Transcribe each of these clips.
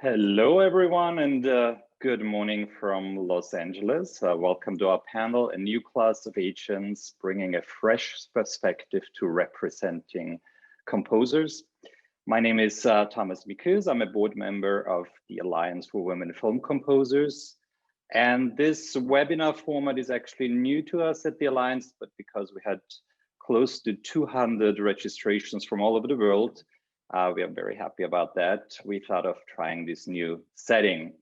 Hello, everyone, and good morning from Los Angeles. Welcome to our panel, a new class of agents bringing a fresh perspective to representing composers. My name is Thomas Mikusz. I'm a board member of the Alliance for Women Film Composers. And this webinar format is actually new to us at the Alliance, but because we had close to 200 registrations from all over the world, we are very happy about that. We thought of trying this new setting.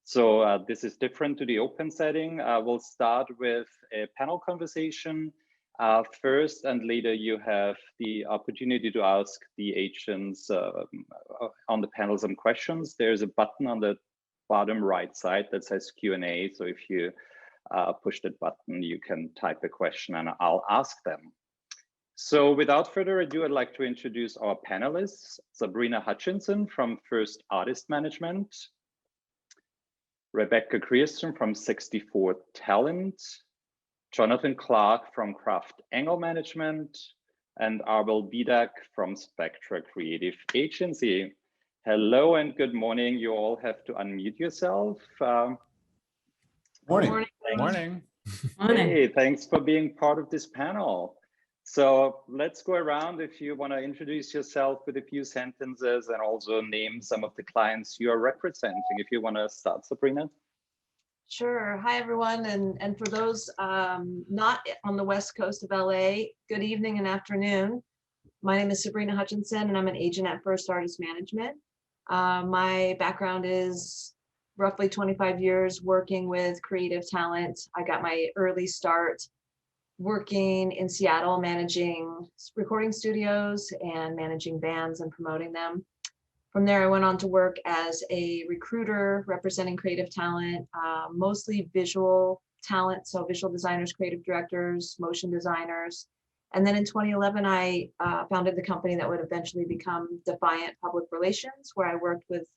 So this is different to the open setting. We'll start with a panel conversation first, and later you have the opportunity to ask the agents on the panel some questions. There's a button on the bottom right side that says Q&A. So if you push that button, you can type a question and I'll ask them. So without further ado, I'd like to introduce our panelists: Sabrina Hutchinson from First Artist Management, Rebecca Grierson from 64 Talent, Jonathan Clark from Kraft Engel Management, and Arbel Bedak from Spectra Creative Agency. Hello and good morning. You all have to unmute yourself. Morning. Morning. Hey, thanks for being part of this panel. So let's go around. If you want to introduce yourself with a few sentences and also name some of the clients you are representing. If you want to start, Sabrina. Sure. Hi, everyone. And for those not on the West Coast of LA, good evening and afternoon. My name is Sabrina Hutchinson, and I'm an agent at First Artist Management. My background is roughly 25 years working with creative talent. I got my early start working in Seattle, managing recording studios and managing bands and promoting them. From there, I went on to work as a recruiter representing creative talent, mostly visual talent, so visual designers, creative directors, motion designers. And then in 2011, I founded the company that would eventually become Defiant Public Relations, where I worked with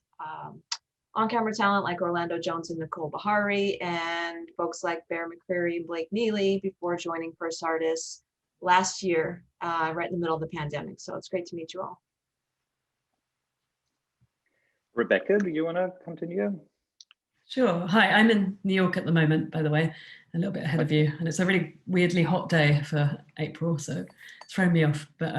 on-camera talent like Orlando Jones and Nicole Bahari, and folks like Bear McCreary and Blake Neely before joining First Artists last year, right in the middle of the pandemic. So it's great to meet you all. Rebecca, do you want to continue? Sure. Hi, I'm in New York at the moment, by the way, a little bit ahead of you. And it's a really weirdly hot day for April, so it's thrown me off. But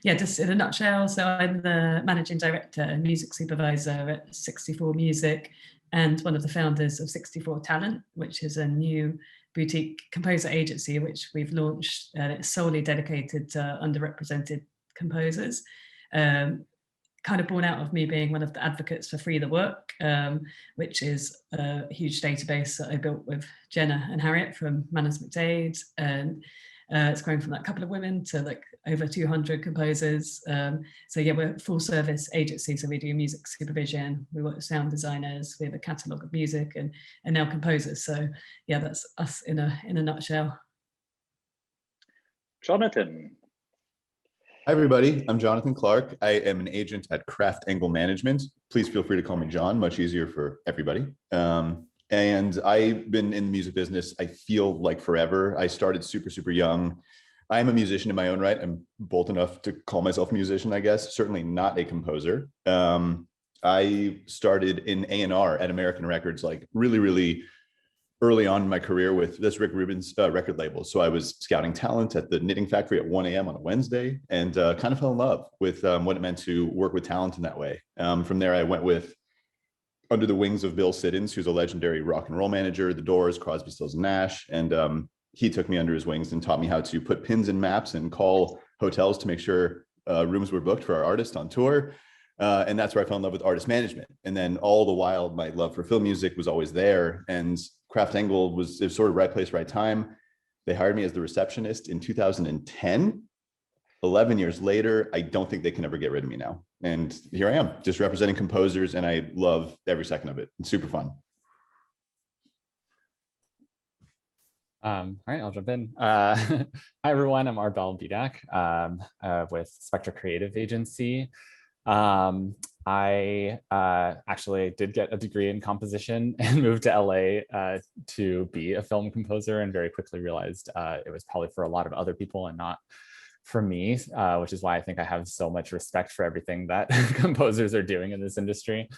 yeah, just in a nutshell, so I'm the managing director and music supervisor at 64 Music and one of the founders of 64 Talent, which is a new boutique composer agency, which we've launched, and it's solely dedicated to underrepresented composers. Kind of born out of me being one of the advocates for Free the Work, which is a huge database that I built with Jenna and Harriet from Manners McDade, and it's grown from like a couple of women to like over 200 composers. So yeah, we're a full service agency, so we do music supervision, we work with sound designers, we have a catalogue of music and now composers. So yeah, that's us in a nutshell. Jonathan. Hi, everybody. I'm Jonathan Clark. I am an agent at Kraft Engel Management. Please feel free to call me John, much easier for everybody. And I've been in the music business, I feel like forever. I started super young. I'm a musician in my own right. I'm bold enough to call myself a musician, I guess. Certainly not a composer. I started in A&R at American Records, like really early on in my career with this Rick Rubin's record label. So I was scouting talent at the Knitting Factory at 1 a.m. on a Wednesday, and kind of fell in love with what it meant to work with talent in that way. From there, I went under the wings of Bill Siddons, who's a legendary rock and roll manager, The Doors, Crosby, Stills, and Nash. And he took me under his wings and taught me how to put pins in maps and call hotels to make sure rooms were booked for our artists on tour. And that's where I fell in love with artist management. And then all the while, my love for film music was always there. And Kraft Engel was sort of right place, right time. They hired me as the receptionist in 2010. 11 years later, I don't think they can ever get rid of me now. And here I am, just representing composers, and I love every second of it. It's super fun. All right, I'll jump in. Hi, everyone. I'm Arbel Bedak with Spectra Creative Agency. I actually did get a degree in composition and moved to LA to be a film composer, and very quickly realized it was probably for a lot of other people and not for me, which is why I think I have so much respect for everything that composers are doing in this industry.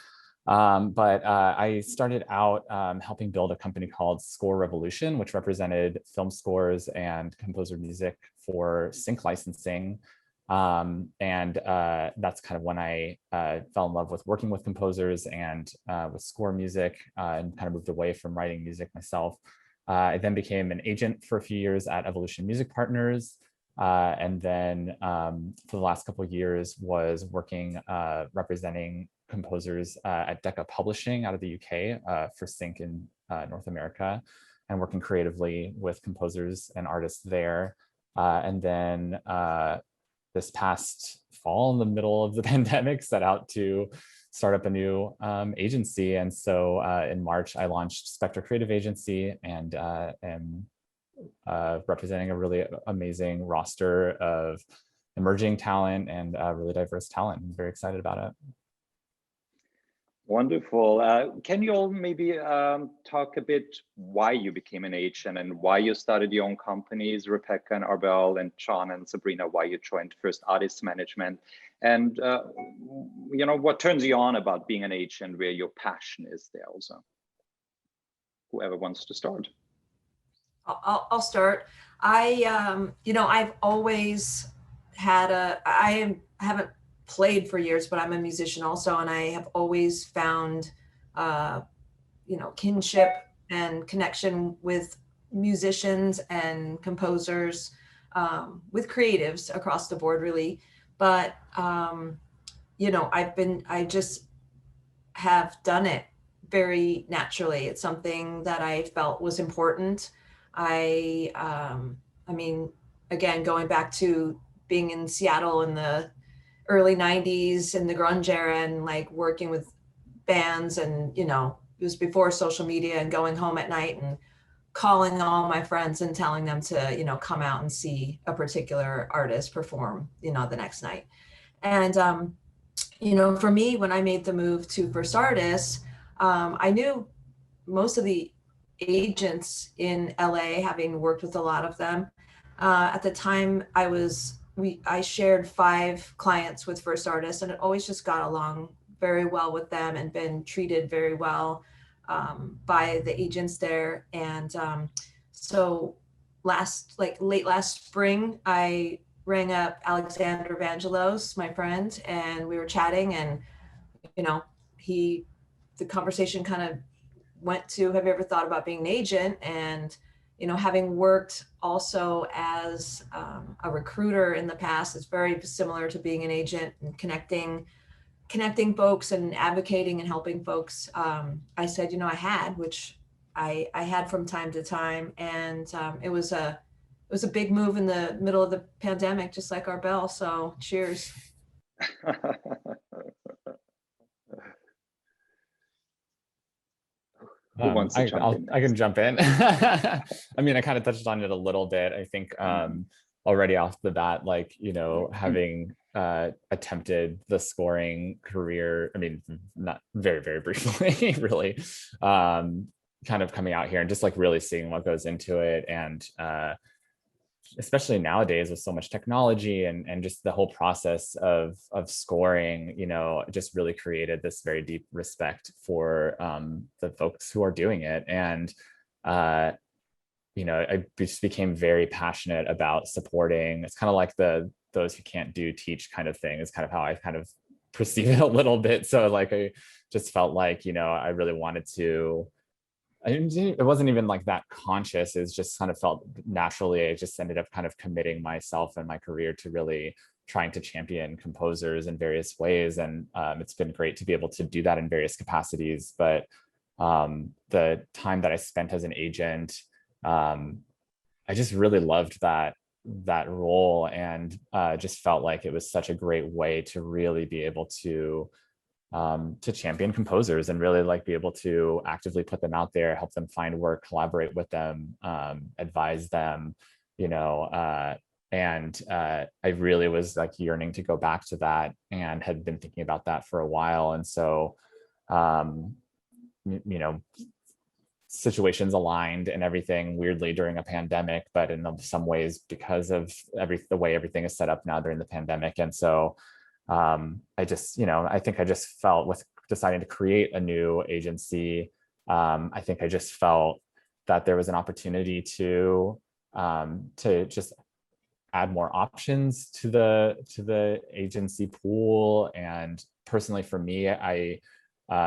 But I started out helping build a company called Score Revolution, which represented film scores and composer music for sync licensing. And that's kind of when I fell in love with working with composers and with score music, and kind of moved away from writing music myself. I then became an agent for a few years at Evolution Music Partners. And then for the last couple of years was working representing composers at Decca Publishing out of the UK for sync in North America, and working creatively with composers and artists there. And then this past fall, in the middle of the pandemic, set out to start up a new agency. And so in March, I launched Spectra Creative Agency, and am representing a really amazing roster of emerging talent and really diverse talent. I'm very excited about it. Wonderful. Can you all maybe talk a bit why you became an agent and why you started your own companies, Rebecca and Arbel and John and Sabrina, why you joined First Artist Management, and you know, what turns you on about being an agent, where your passion is there also? Whoever wants to start. I'll start. You know, I've always had I haven't played for years, but I'm a musician also, and I have always found, you know, kinship and connection with musicians and composers, with creatives across the board, really. But you know, I just have done it very naturally. It's something that I felt was important. I mean, again, going back to being in Seattle in the early 90s in the grunge era, and like working with bands, and, you know, it was before social media, and going home at night and calling all my friends and telling them to, you know, come out and see a particular artist perform, you know, the next night. And, you know, for me, when I made the move to First Artists, I knew most of the agents in LA, having worked with a lot of them. At the time, I shared 5 clients with First Artists, and it always just got along very well with them and been treated very well by the agents there. And so late last spring, I rang up Alexander Vangelos, my friend, and we were chatting, and, you know, the conversation kind of went to, have you ever thought about being an agent? And, you know, having worked also as a recruiter in the past, it's very similar to being an agent, and connecting folks and advocating and helping folks. I said, you know, which I had from time to time. And it was a big move in the middle of the pandemic, just like Arbel. So cheers. Who wants to jump in? I can jump in. I mean, I kind of touched on it a little bit. I think already off the bat, like, you know, having attempted the scoring career, I mean, not very, very briefly, really, kind of coming out here and just like really seeing what goes into it. And especially nowadays with so much technology and just the whole process of scoring, you know, just really created this very deep respect for the folks who are doing it. And, you know, I just became very passionate about supporting. It's kind of like those who can't do teach kind of thing is kind of how I kind of perceive it a little bit. So like, I just felt like, you know, I really wanted to, it wasn't even like that conscious. It's just kind of felt naturally. I just ended up kind of committing myself and my career to really trying to champion composers in various ways. And it's been great to be able to do that in various capacities. But the time that I spent as an agent, I just really loved that role, and just felt like it was such a great way to really be able to champion composers and really like be able to actively put them out there, help them find work, collaborate with them, advise them, you know, and I really was like yearning to go back to that, and had been thinking about that for a while. And so, you know, situations aligned and everything weirdly during a pandemic, but in some ways because of the way everything is set up now during the pandemic. And so I just, you know, I think I just felt with deciding to create a new agency, I think I just felt that there was an opportunity to just add more options to the agency pool. And personally for me, I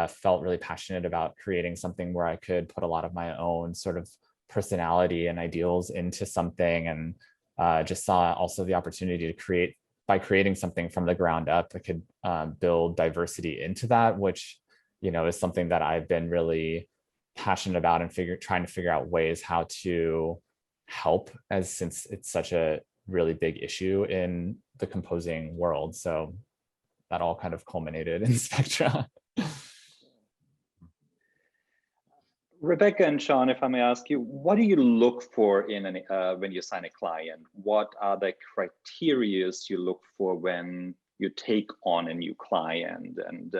felt really passionate about creating something where I could put a lot of my own sort of personality and ideals into something, and just saw also the opportunity to by creating something from the ground up, I could build diversity into that, which, you know, is something that I've been really passionate about and trying to figure out ways how to help, since it's such a really big issue in the composing world. So that all kind of culminated in Spectra. Rebecca and Sean, if I may ask you, what do you look for in when you sign a client? What are the criteria you look for when you take on a new client? And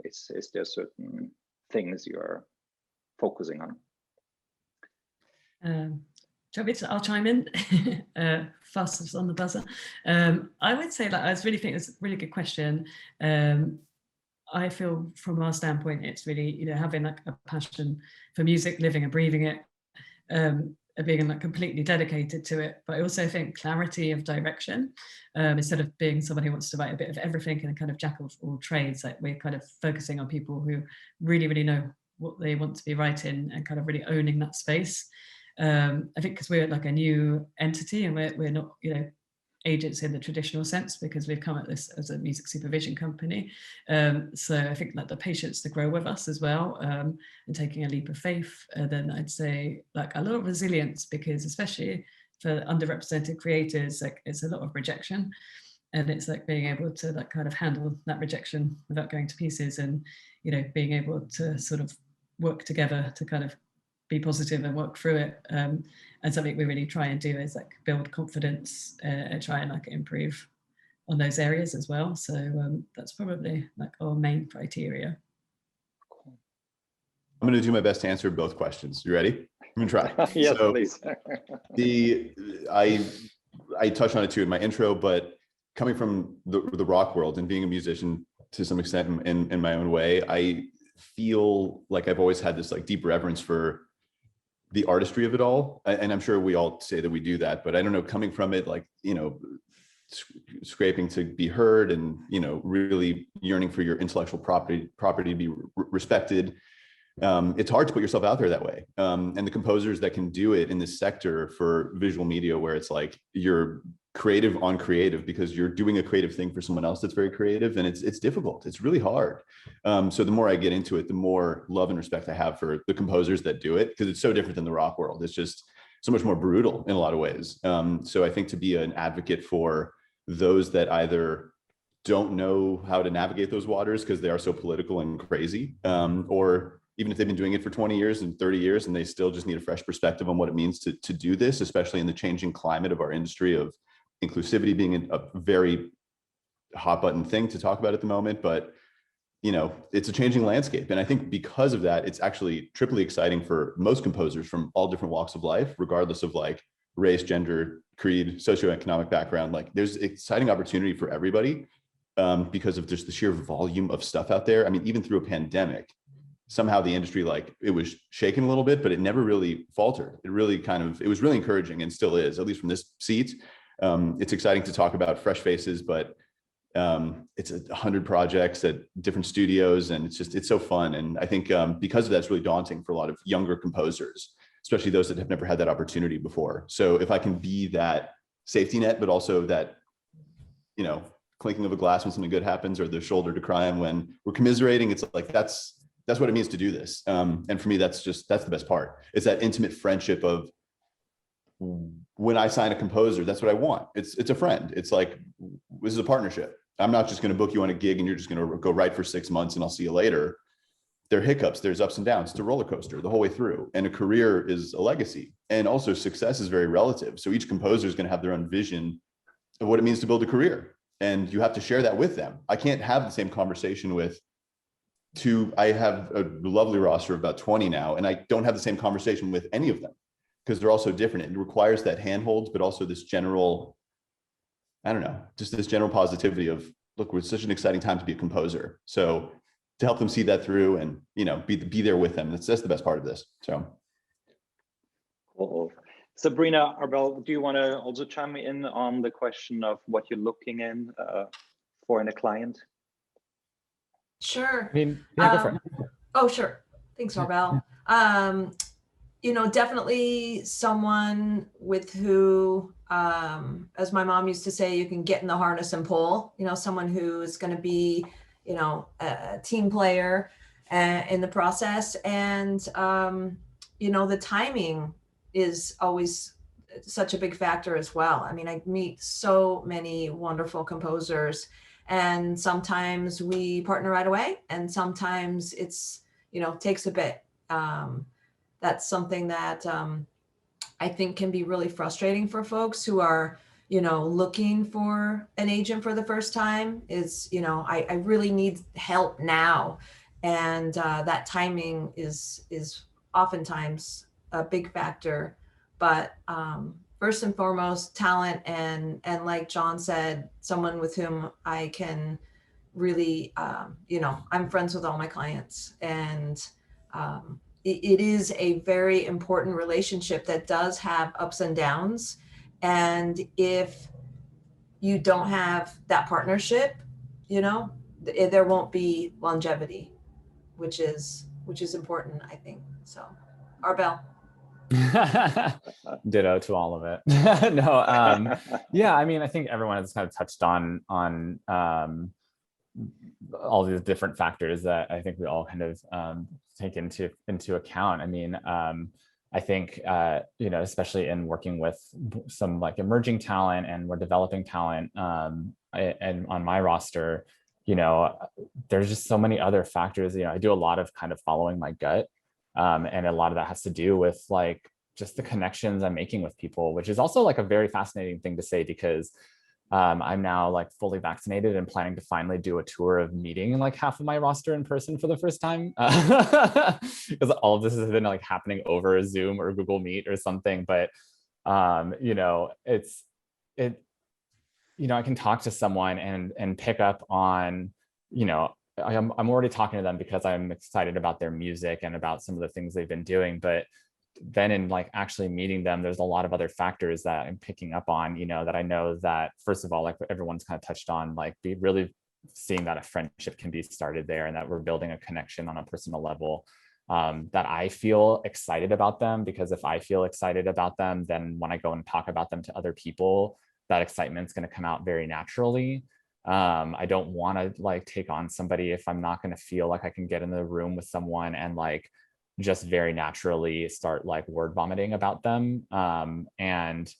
is there certain things you're focusing on? I'll chime in fastest on the buzzer. I would say that I really think it's a really good question. I feel from our standpoint, it's really, you know, having like a passion for music, living and breathing it, being like completely dedicated to it. But I also think clarity of direction, instead of being someone who wants to write a bit of everything and a kind of jack of all trades, like we're kind of focusing on people who really, really know what they want to be writing and kind of really owning that space. I think because we're like a new entity and we're not, you know, agents in the traditional sense, because we've come at this as a music supervision company. So I think like the patience to grow with us as well, and taking a leap of faith. Then I'd say like a lot of resilience, because especially for underrepresented creators, like it's a lot of rejection, and it's like being able to like kind of handle that rejection without going to pieces, and, you know, being able to sort of work together to kind of be positive and work through it. And something we really try and do is like build confidence and try and like improve on those areas as well. So that's probably like our main criteria. I'm going to do my best to answer both questions. You ready? I'm going to try. Yes, so, please. I touched on it too in my intro, but coming from the rock world and being a musician to some extent in my own way, I feel like I've always had this like deep reverence for the artistry of it all. And I'm sure we all say that we do that, but I don't know, coming from it, like, you know, scraping to be heard and, you know, really yearning for your intellectual property to be respected. It's hard to put yourself out there that way. And the composers that can do it in this sector for visual media, where it's like you're creative on creative because you're doing a creative thing for someone else that's very creative, and it's difficult. It's really hard. So the more I get into it, the more love and respect I have for the composers that do it, because it's so different than the rock world. It's just so much more brutal in a lot of ways. So I think to be an advocate for those that either don't know how to navigate those waters because they are so political and crazy, or even if they've been doing it for 20 years and 30 years and they still just need a fresh perspective on what it means to do this, especially in the changing climate of our industry of inclusivity being a very hot button thing to talk about at the moment. But, you know, it's a changing landscape. And I think because of that, it's actually triply exciting for most composers from all different walks of life, regardless of like race, gender, creed, socioeconomic background. Like there's exciting opportunity for everybody because of just the sheer volume of stuff out there. I mean, even through a pandemic, somehow the industry, like it was shaken a little bit, but it never really faltered. It really it was really encouraging and still is, at least from this seat. It's exciting to talk about fresh faces, but it's 100 projects at different studios, and it's so fun. And I think because of that, it's really daunting for a lot of younger composers, especially those that have never had that opportunity before. So if I can be that safety net, but also that, you know, clinking of a glass when something good happens, or the shoulder to cry on when we're commiserating, it's like, that's what it means to do this. And for me, that's the best part. It's that intimate friendship of, when I sign a composer, that's what I want. It's a friend. It's like, this is a partnership. I'm not just going to book you on a gig and you're just going to go write for 6 months and I'll see you later. There are hiccups, there's ups and downs. It's a roller coaster the whole way through. And a career is a legacy. And also success is very relative. So each composer is going to have their own vision of what it means to build a career. And you have to share that with them. I can't have the same conversation with I have a lovely roster of about 20 now, and I don't have the same conversation with any of them, because they're all so different. It requires that handholds, but also this general, I don't know, just this general positivity of look, it's such an exciting time to be a composer. So to help them see that through and, you know, be there with them, that's the best part of this. So. Cool. Sabrina, Arbel, do you want to also chime in on the question of what you're looking in for in a client? Sure. I mean, yeah, go for it. Oh, sure. Thanks, Arbel. You know, definitely someone with who, as my mom used to say, you can get in the harness and pull, you know, someone who is going to be, you know, a team player in the process. And, you know, the timing is always such a big factor as well. I mean, I meet so many wonderful composers, and sometimes we partner right away, and sometimes it's, you know, takes a bit. That's something that I think can be really frustrating for folks who are, you know, looking for an agent for the first time. Is, you know, I really need help now, and that timing is oftentimes a big factor. But first and foremost, talent, and like John said, someone with whom I can really, you know, I'm friends with all my clients, and it is a very important relationship that does have ups and downs. And if you don't have that partnership, you know, there won't be longevity, which is important, I think. So, Arbel. Ditto to all of it. No, yeah, I mean, I think everyone has kind of touched on all these different factors that I think we all kind of take into account. I mean, I think, you know, especially in working with some like emerging talent, and we're developing talent, and on my roster, you know, there's just so many other factors. You know, I do a lot of kind of following my gut, and a lot of that has to do with like just the connections I'm making with people, which is also like a very fascinating thing to say, because I'm now like fully vaccinated and planning to finally do a tour of meeting like half of my roster in person for the first time, because all of this has been like happening over Zoom or Google Meet or something. But you know, you know, I can talk to someone and pick up on, you know, I'm already talking to them because I'm excited about their music and about some of the things they've been doing. But then in like actually meeting them, there's a lot of other factors that I'm picking up on, you know, that I know that, first of all, like everyone's kind of touched on, like be really seeing that a friendship can be started there, and that we're building a connection on a personal level, that I feel excited about them, because if I feel excited about them, then when I go and talk about them to other people, that excitement's going to come out very naturally. I don't want to like take on somebody if I'm not going to feel like I can get in the room with someone and like just very naturally start like word vomiting about them. And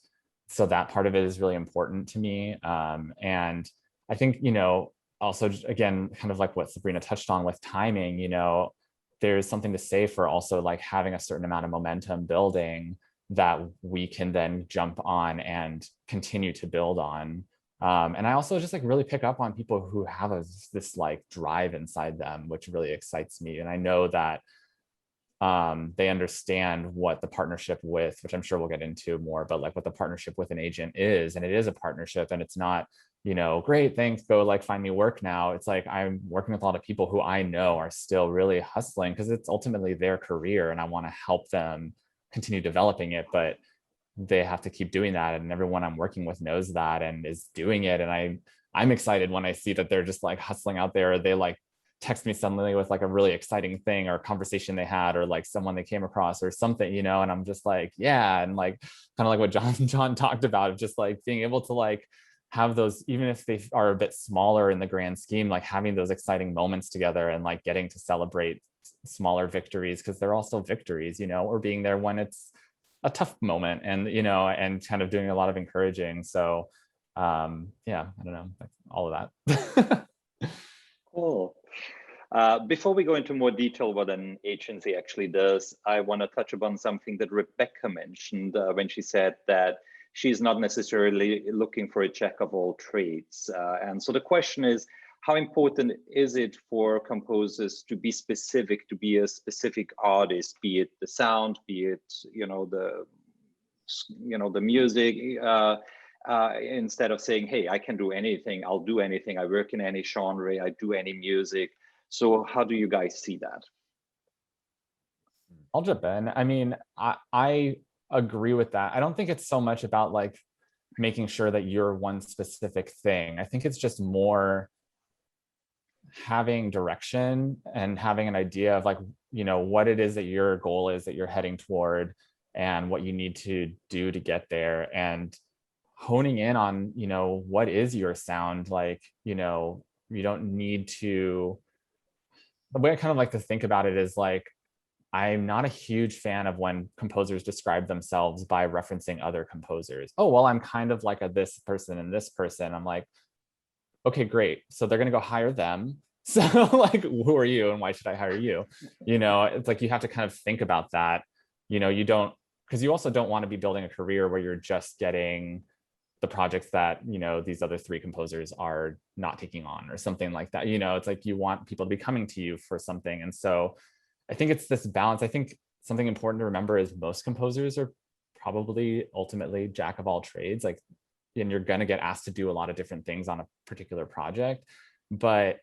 so that part of it is really important to me. And I think, you know, also again, kind of like what Sabrina touched on with timing, you know, there's something to say for also like having a certain amount of momentum building that we can then jump on and continue to build on. And I also just like really pick up on people who have this like drive inside them, which really excites me. And I know that they understand what the partnership with, which I'm sure we'll get into more, but like what the partnership with an agent is. And it is a partnership, and it's not, you know, great, thanks, go like find me work now. It's like I'm working with a lot of people who I know are still really hustling because it's ultimately their career, and I want to help them continue developing it, but they have to keep doing that. And everyone I'm working with knows that and is doing it. And I'm excited when I see that they're just like hustling out there. They like text me suddenly with like a really exciting thing or a conversation they had, or like someone they came across or something, you know, and I'm just like, yeah. And like, kind of like what John talked about, of just like being able to like have those, even if they are a bit smaller in the grand scheme, like having those exciting moments together and like getting to celebrate smaller victories, because they're also victories, you know, or being there when it's a tough moment, and, you know, and kind of doing a lot of encouraging. So yeah, I don't know, all of that. Cool. Before we go into more detail what an agency actually does, I want to touch upon something that Rebecca mentioned when she said that she's not necessarily looking for a jack of all trades. And so the question is, how important is it for composers to be specific, to be a specific artist, be it the sound, be it, you know, the music, instead of saying, hey, I can do anything, I'll do anything, I work in any genre, I do any music. So how do you guys see that? I'll jump in. I mean, I agree with that. I don't think it's so much about like making sure that you're one specific thing. I think it's just more having direction and having an idea of like, you know, what it is that your goal is that you're heading toward and what you need to do to get there, and honing in on, you know, what is your sound. Like, you know, you don't need to, the way I kind of like to think about it is like, I'm not a huge fan of when composers describe themselves by referencing other composers. Oh, well, I'm kind of like a this person and this person. I'm like, okay, great. So they're going to go hire them. So like, who are you and why should I hire you? You know, it's like, you have to kind of think about that. You know, you don't, because you also don't want to be building a career where you're just getting the projects that, you know, these other three composers are not taking on or something like that. You know, it's like, you want people to be coming to you for something. And so I think it's this balance. I think something important to remember is most composers are probably ultimately jack of all trades. Like, and you're going to get asked to do a lot of different things on a particular project, but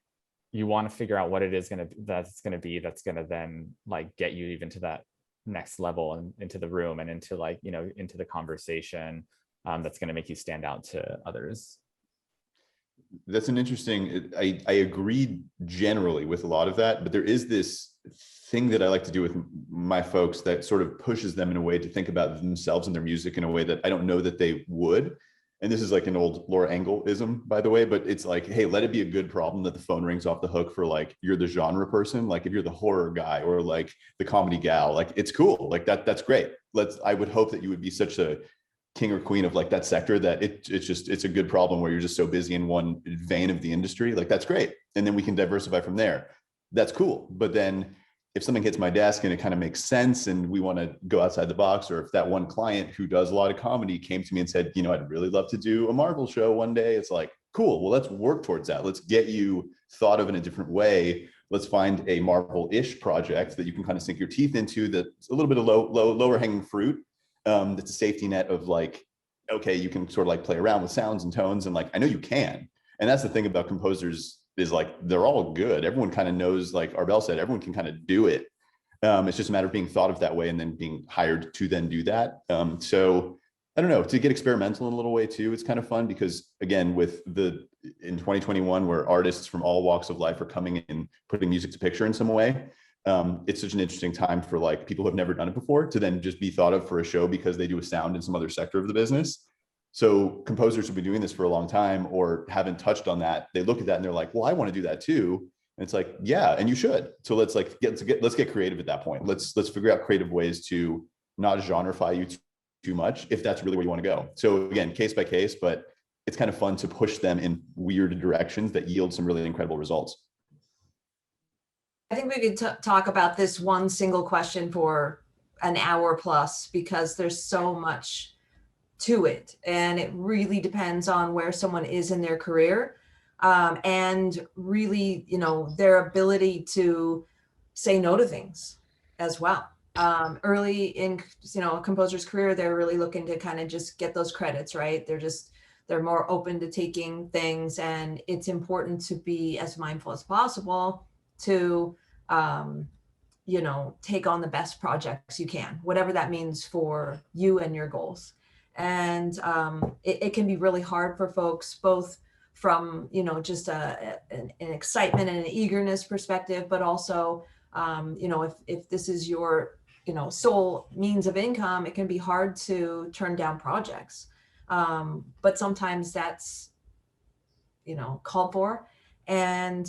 you want to figure out what it is that's going to then like get you even to that next level and into the room and into like, you know, into the conversation that's going to make you stand out to others. That's an interesting, I agree generally with a lot of that, but there is this thing that I like to do with my folks that sort of pushes them in a way to think about themselves and their music in a way that I don't know that they would. And this is like an old Laura Engel-ism, by the way, but it's like, hey, let it be a good problem that the phone rings off the hook for like, you're the genre person. Like if you're the horror guy or like the comedy gal, like it's cool. Like that's great. I would hope that you would be such a king or queen of like that sector that it's a good problem where you're just so busy in one vein of the industry. Like that's great. And then we can diversify from there. That's cool. But then if something hits my desk and it kind of makes sense and we want to go outside the box, or if that one client who does a lot of comedy came to me and said, you know, I'd really love to do a Marvel show one day. It's like, cool. Well, let's work towards that. Let's get you thought of in a different way. Let's find a Marvel-ish project that you can kind of sink your teeth into that's a little bit of lower hanging fruit. That's a safety net of like, okay, you can sort of like play around with sounds and tones. And like, I know you can. And that's the thing about composers is like, they're all good. Everyone kind of knows, like Arbel said, everyone can kind of do it. It's just a matter of being thought of that way and then being hired to then do that. So I don't know, to get experimental in a little way too, it's kind of fun because again, in 2021, where artists from all walks of life are coming in, putting music to picture in some way, it's such an interesting time for like people who have never done it before to then just be thought of for a show because they do a sound in some other sector of the business. So composers who've been doing this for a long time or haven't touched on that, they look at that and they're like, well, I want to do that too. And it's like, yeah, and you should. So let's get creative at that point. Let's figure out creative ways to not genreify you too much if that's really where you want to go. So again, case by case, but it's kind of fun to push them in weird directions that yield some really incredible results. I think we could talk about this one single question for an hour plus because there's so much to it, and it really depends on where someone is in their career, and really, you know, their ability to say no to things as well. Early in, you know, a composer's career, they're really looking to kind of just get those credits, right? They're more open to taking things, and it's important to be as mindful as possible to, you know, take on the best projects you can, whatever that means for you and your goals. And it can be really hard for folks, both from, you know, just an excitement and an eagerness perspective, but also, you know, if this is your, you know, sole means of income, it can be hard to turn down projects. But sometimes that's, you know, called for. And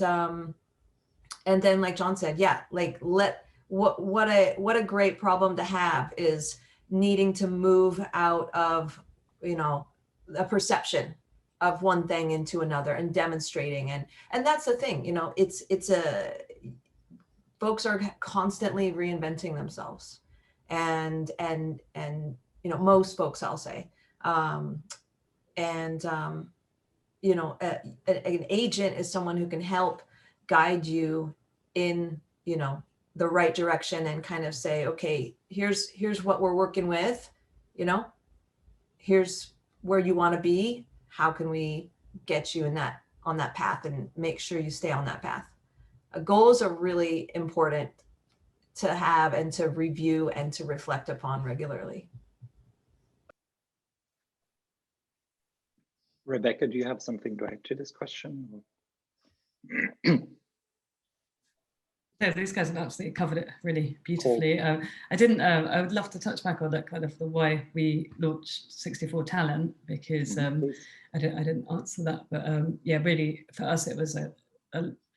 then, like John said, yeah, like what a great problem to have is needing to move out of, you know, a perception of one thing into another and demonstrating. And that's the thing, you know, folks are constantly reinventing themselves, and you know, most folks, I'll say, you know, an agent is someone who can help guide you in, you know, the right direction and kind of say, okay, here's what we're working with, you know, here's where you want to be, how can we get you on that path and make sure you stay on that path. Goals are really important to have and to review and to reflect upon regularly. Rebecca, do you have something to add to this question? Yeah, these guys have absolutely covered it really beautifully. Cool. I would love to touch back on that kind of the why we launched 64 Talent, because I didn't answer that, but yeah, really for us it was a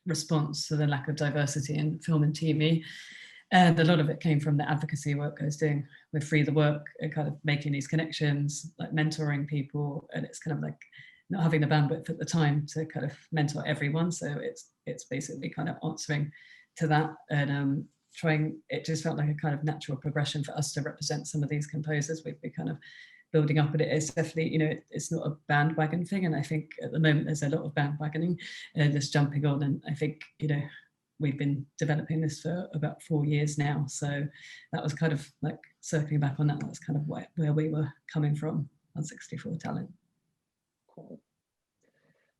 response to the lack of diversity in film and TV, and a lot of it came from the advocacy work I was doing with Free the Work and kind of making these connections, like mentoring people, and it's kind of like not having the bandwidth at the time to kind of mentor everyone, so it's basically kind of answering to that and trying. It just felt like a kind of natural progression for us to represent some of these composers we've been kind of building up, but it is definitely, you know, it's not a bandwagon thing, and I think at the moment there's a lot of bandwagoning and just jumping on, and I think, you know, we've been developing this for about 4 years now, so that was kind of like circling back on that. That's kind of where we were coming from on 64 Talent. Cool.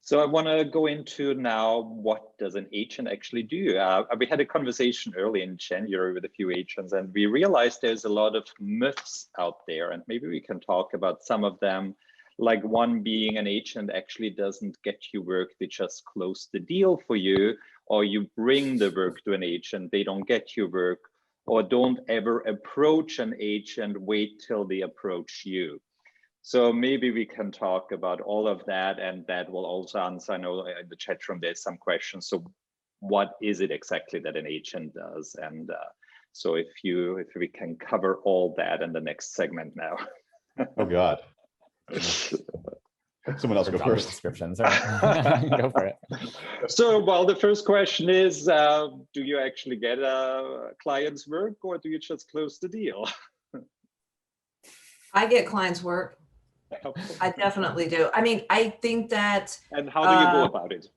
So I want to go into now, what does an agent actually do? We had a conversation early in January with a few agents, and we realized there's a lot of myths out there, and maybe we can talk about some of them. Like one being, an agent actually doesn't get you work, they just close the deal for you, or you bring the work to an agent, they don't get you work, or don't ever approach an agent, wait till they approach you. So maybe we can talk about all of that, and that will also answer, I know in the chat room there's some questions. So what is it exactly that an agent does? And so if we can cover all that in the next segment now. Oh God. Someone else go first. Descriptions. Right. Go for it. So, well, the first question is, do you actually get a client's work, or do you just close the deal? I get clients' work. I definitely do. I mean, I think that. And how do you go about it?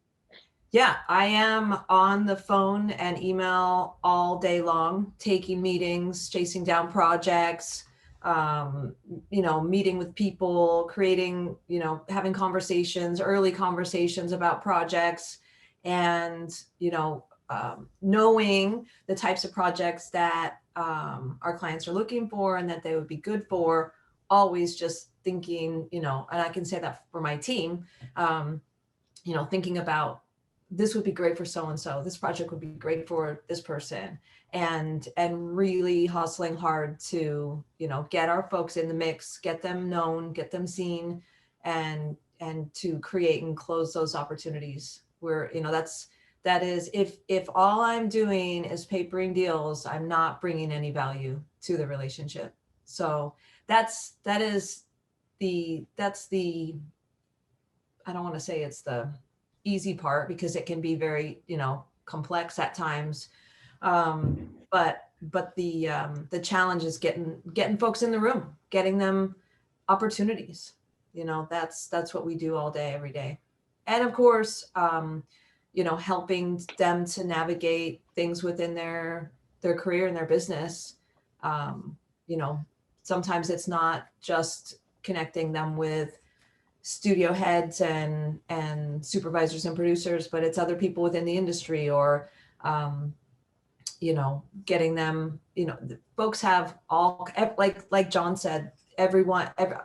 Yeah, I am on the phone and email all day long, taking meetings, chasing down projects, you know, meeting with people, creating, you know, having conversations, early conversations about projects, and, you know, knowing the types of projects that our clients are looking for and that they would be good for, always just thinking, you know, and I can say that for my team, you know, thinking about, this would be great for so-and-so, this project would be great for this person, and really hustling hard to, you know, get our folks in the mix, get them known, get them seen, and to create and close those opportunities where, you know, that is, if all I'm doing is papering deals, I'm not bringing any value to the relationship. So that's the, I don't want to say it's the easy part, because it can be very, you know, complex at times. But the challenge is getting folks in the room, getting them opportunities. You know, that's what we do all day, every day. And of course, you know, helping them to navigate things within their career and their business. You know, sometimes it's not just connecting them with studio heads and supervisors and producers, but it's other people within the industry, or, you know, getting them, you know, folks have all, like John said, I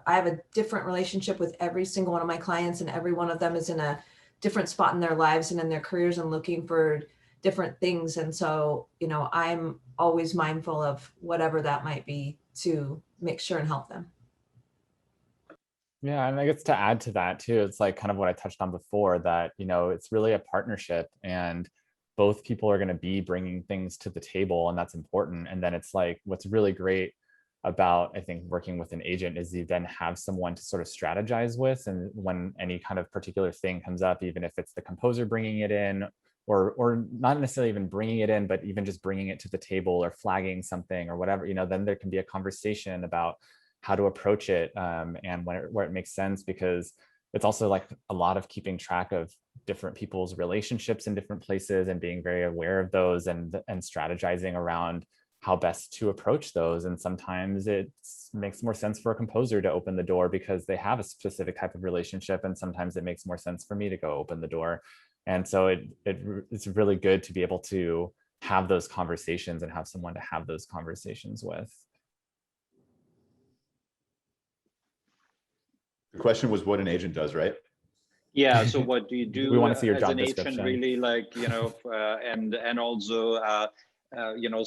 have a different relationship with every single one of my clients, and every one of them is in a different spot in their lives and in their careers and looking for different things. And so, you know, I'm always mindful of whatever that might be to make sure and help them. Yeah, and I guess to add to that too, it's like kind of what I touched on before, that, you know, it's really a partnership, and both people are going to be bringing things to the table, and that's important. And then it's like, what's really great about, I think, working with an agent is you then have someone to sort of strategize with, and when any kind of particular thing comes up, even if it's the composer bringing it in, or not necessarily even bringing it in, but even just bringing it to the table or flagging something or whatever, you know, then there can be a conversation about how to approach it, and where it makes sense, because it's also like a lot of keeping track of different people's relationships in different places and being very aware of those, and strategizing around how best to approach those. And sometimes it makes more sense for a composer to open the door because they have a specific type of relationship. And sometimes it makes more sense for me to go open the door. And so it's really good to be able to have those conversations and have someone to have those conversations with. The question was what an agent does, right? Yeah. So what do you do We want to see your as job an agent, description. really, like, you know, and also, you know,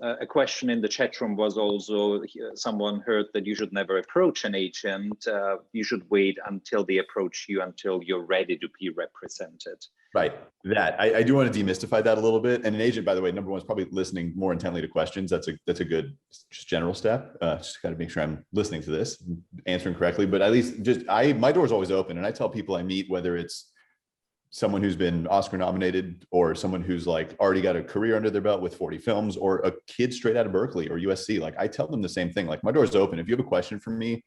a question in the chat room was also someone heard that you should never approach an agent. You should wait until they approach you, until you're ready to be represented. Right. That I do want to demystify that a little bit. And an agent, by the way, number one is probably listening more intently to questions. That's a good just general step. Just got to make sure I'm listening to this, answering correctly. But at least my door's always open, and I tell people I meet, whether it's someone who's been Oscar nominated or someone who's like already got a career under their belt with 40 films, or a kid straight out of Berkeley or USC. Like, I tell them the same thing. Like, my door's open. If you have a question for me,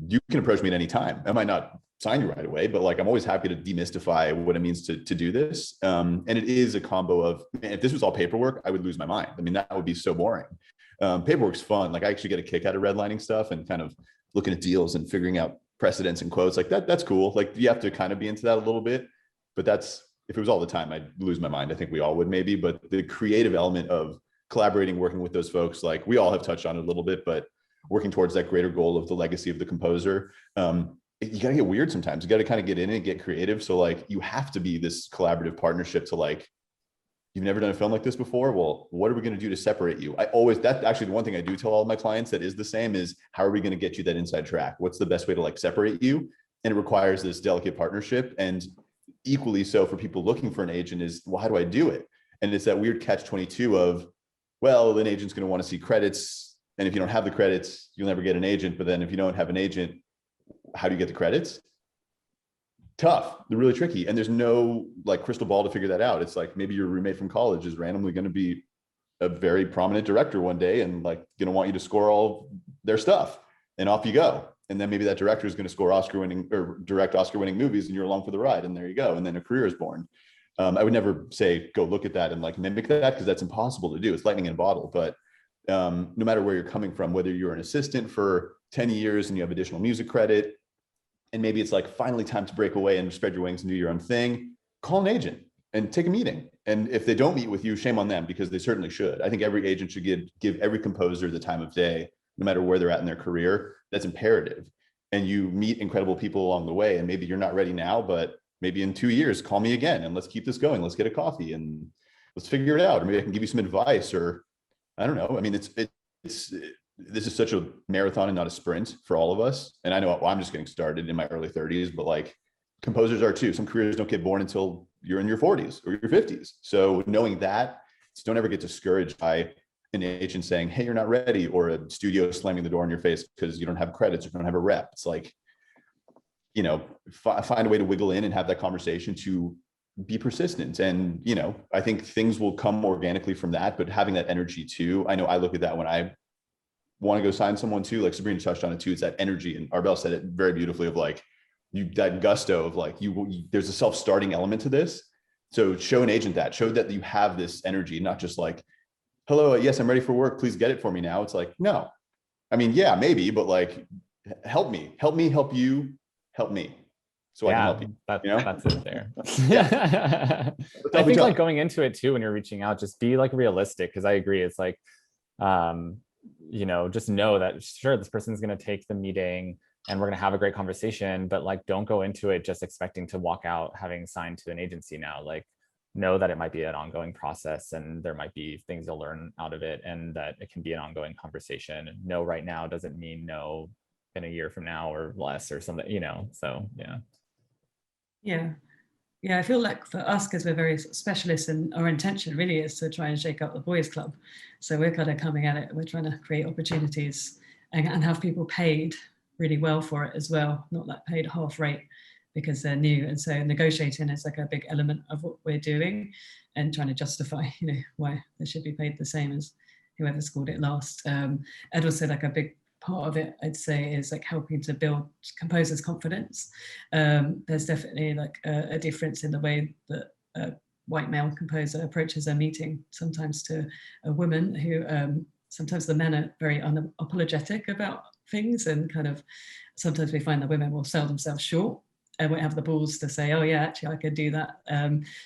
you can approach me at any time. I might not sign you right away, but like, I'm always happy to demystify what it means to do this. And it is a combo of, man, if this was all paperwork, I would lose my mind. I mean, that would be so boring. Paperwork's fun. Like, I actually get a kick out of redlining stuff and kind of looking at deals and figuring out precedents and quotes. Like that's cool. Like, you have to kind of be into that a little bit, but if it was all the time, I'd lose my mind. I think we all would maybe, but the creative element of collaborating, working with those folks, like we all have touched on it a little bit, but working towards that greater goal of the legacy of the composer. You got to get weird sometimes. You got to kind of get in and get creative. So like, you have to be this collaborative partnership to like, you've never done a film like this before. Well, what are we going to do to separate you? That's actually the one thing I do tell all my clients that is the same is, how are we going to get you that inside track? What's the best way to like separate you? And it requires this delicate partnership. And equally so for people looking for an agent is, well, how do I do it? And it's that weird catch-22 of, well, an agent's going to want to see credits. And if you don't have the credits, you'll never get an agent. But then if you don't have an agent, how do you get the credits? Tough. They're really tricky. And there's no like crystal ball to figure that out. It's like, maybe your roommate from college is randomly going to be a very prominent director one day and like going to want you to score all their stuff, and off you go. And then maybe that director is going to score Oscar-winning or direct Oscar-winning movies, and you're along for the ride, and there you go. And then a career is born. I would never say go look at that and like mimic that, because that's impossible to do. It's lightning in a bottle. But no matter where you're coming from, whether you're an assistant for 10 years and you have additional music credit, and maybe it's like finally time to break away and spread your wings and do your own thing, call an agent and take a meeting. And if they don't meet with you, shame on them, because they certainly should. I think every agent should give every composer the time of day, no matter where they're at in their career. That's imperative. And you meet incredible people along the way. And maybe you're not ready now, but maybe in 2 years, call me again and let's keep this going. Let's get a coffee and let's figure it out. Or maybe I can give you some advice, or I don't know. I mean, this is such a marathon and not a sprint for all of us. And I know I'm just getting started in my early 30s, but like, composers are too. Some careers don't get born until you're in your 40s or your 50s. So knowing that, don't ever get discouraged by an agent saying, hey, you're not ready, or a studio slamming the door in your face because you don't have credits or don't have a rep. It's like, you know, find a way to wiggle in and have that conversation to be persistent. And, you know, I think things will come organically from that, but having that energy too. I know I look at that when I want to go sign someone too, like Sabrina touched on it too. It's that energy. And Arbel said it very beautifully of like, that gusto of like, there's a self-starting element to this. So show an agent show that you have this energy, not just like, hello, yes, I'm ready for work. Please get it for me now. It's like, no, I mean, yeah, maybe, but like, help me, help you, help me. So I can help you. That's it there. Yeah. I think like going into it too, when you're reaching out, just be like realistic. Cause I agree. It's like, you know, just know that sure, this person's going to take the meeting and we're going to have a great conversation, but like, don't go into it just expecting to walk out having signed to an agency now. Like, know that it might be an ongoing process and there might be things you'll learn out of it, and that it can be an ongoing conversation. No right now doesn't mean no in a year from now or less or something, you know? So, yeah. I feel like for us, because we're very specialists, and our intention really is to try and shake up the boys club. So we're kind of coming at it. We're trying to create opportunities and have people paid really well for it as well, not like paid half rate because they're new. And so negotiating is like a big element of what we're doing, and trying to justify, you know, why they should be paid the same as whoever scored it last. And also like a big part of it, I'd say, is like helping to build composers' confidence. There's definitely like a difference in the way that white male composer approaches a meeting, sometimes to a woman who, sometimes the men are very unapologetic about things, and kind of, sometimes we find that women will sell themselves short and won't have the balls to say, oh yeah, actually I could do that.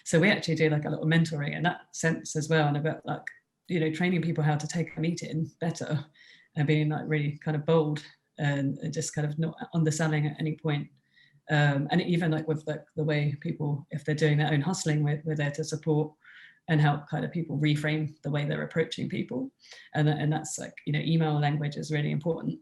So we actually do like a little mentoring in that sense as well, and about like, you know, training people how to take a meeting better and being like really kind of bold and just kind of not underselling at any point. And even like with the way people, if they're doing their own hustling, we're there to support and help kind of people reframe the way they're approaching people. And that's like, you know, email language is really important.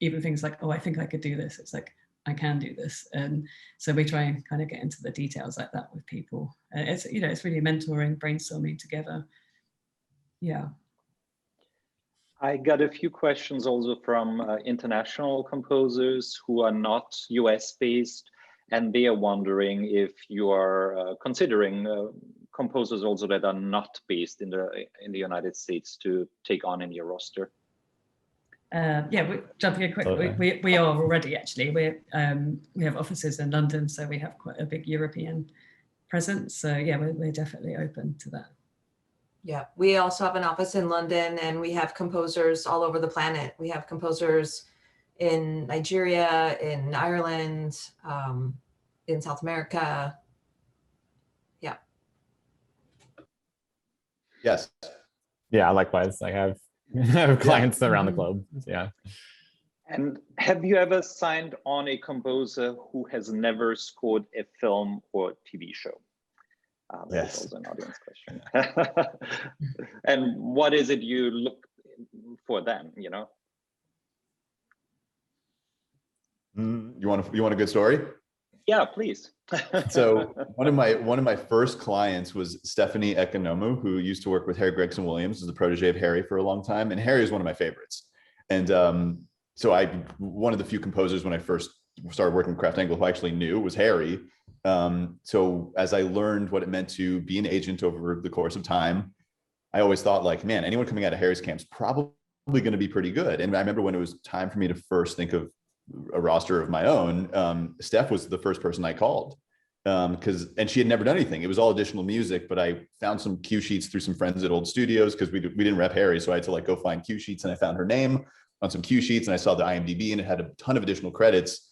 Even things like, oh, I think I could do this. It's like, I can do this. And so we try and kind of get into the details like that with people. It's, you know, it's really mentoring, brainstorming together. Yeah. I got a few questions also from international composers who are not US based, and they are wondering if you are considering composers also that are not based in the United States to take on in your roster. Yeah, jumping in quick, we are already actually. We have offices in London, so we have quite a big European presence. So yeah, we're definitely open to that. Yeah, we also have an office in London, and we have composers all over the planet. We have composers in Nigeria, in Ireland, in South America. Yeah. Yes. Yeah, likewise. I have clients around the globe. Yeah. And have you ever signed on a composer who has never scored a film or TV show? That's also an audience question. And what is it you look for them, you know? You want a good story? Yeah, please. So one of my first clients was Stephanie Ekonomu, who used to work with Harry Gregson Williams, was the protege of Harry for a long time, and Harry is one of my favorites. And so one of the few composers when I first started working with Kraft Engel who I actually knew was Harry. So as I learned what it meant to be an agent over the course of time, I always thought like, man, anyone coming out of Harry's camp's probably going to be pretty good. And I remember when it was time for me to first think of a roster of my own, Steph was the first person I called and she had never done anything. It was all additional music, but I found some cue sheets through some friends at old studios because we didn't rep Harry. So I had to like go find cue sheets, and I found her name on some cue sheets, and I saw the IMDb, and it had a ton of additional credits,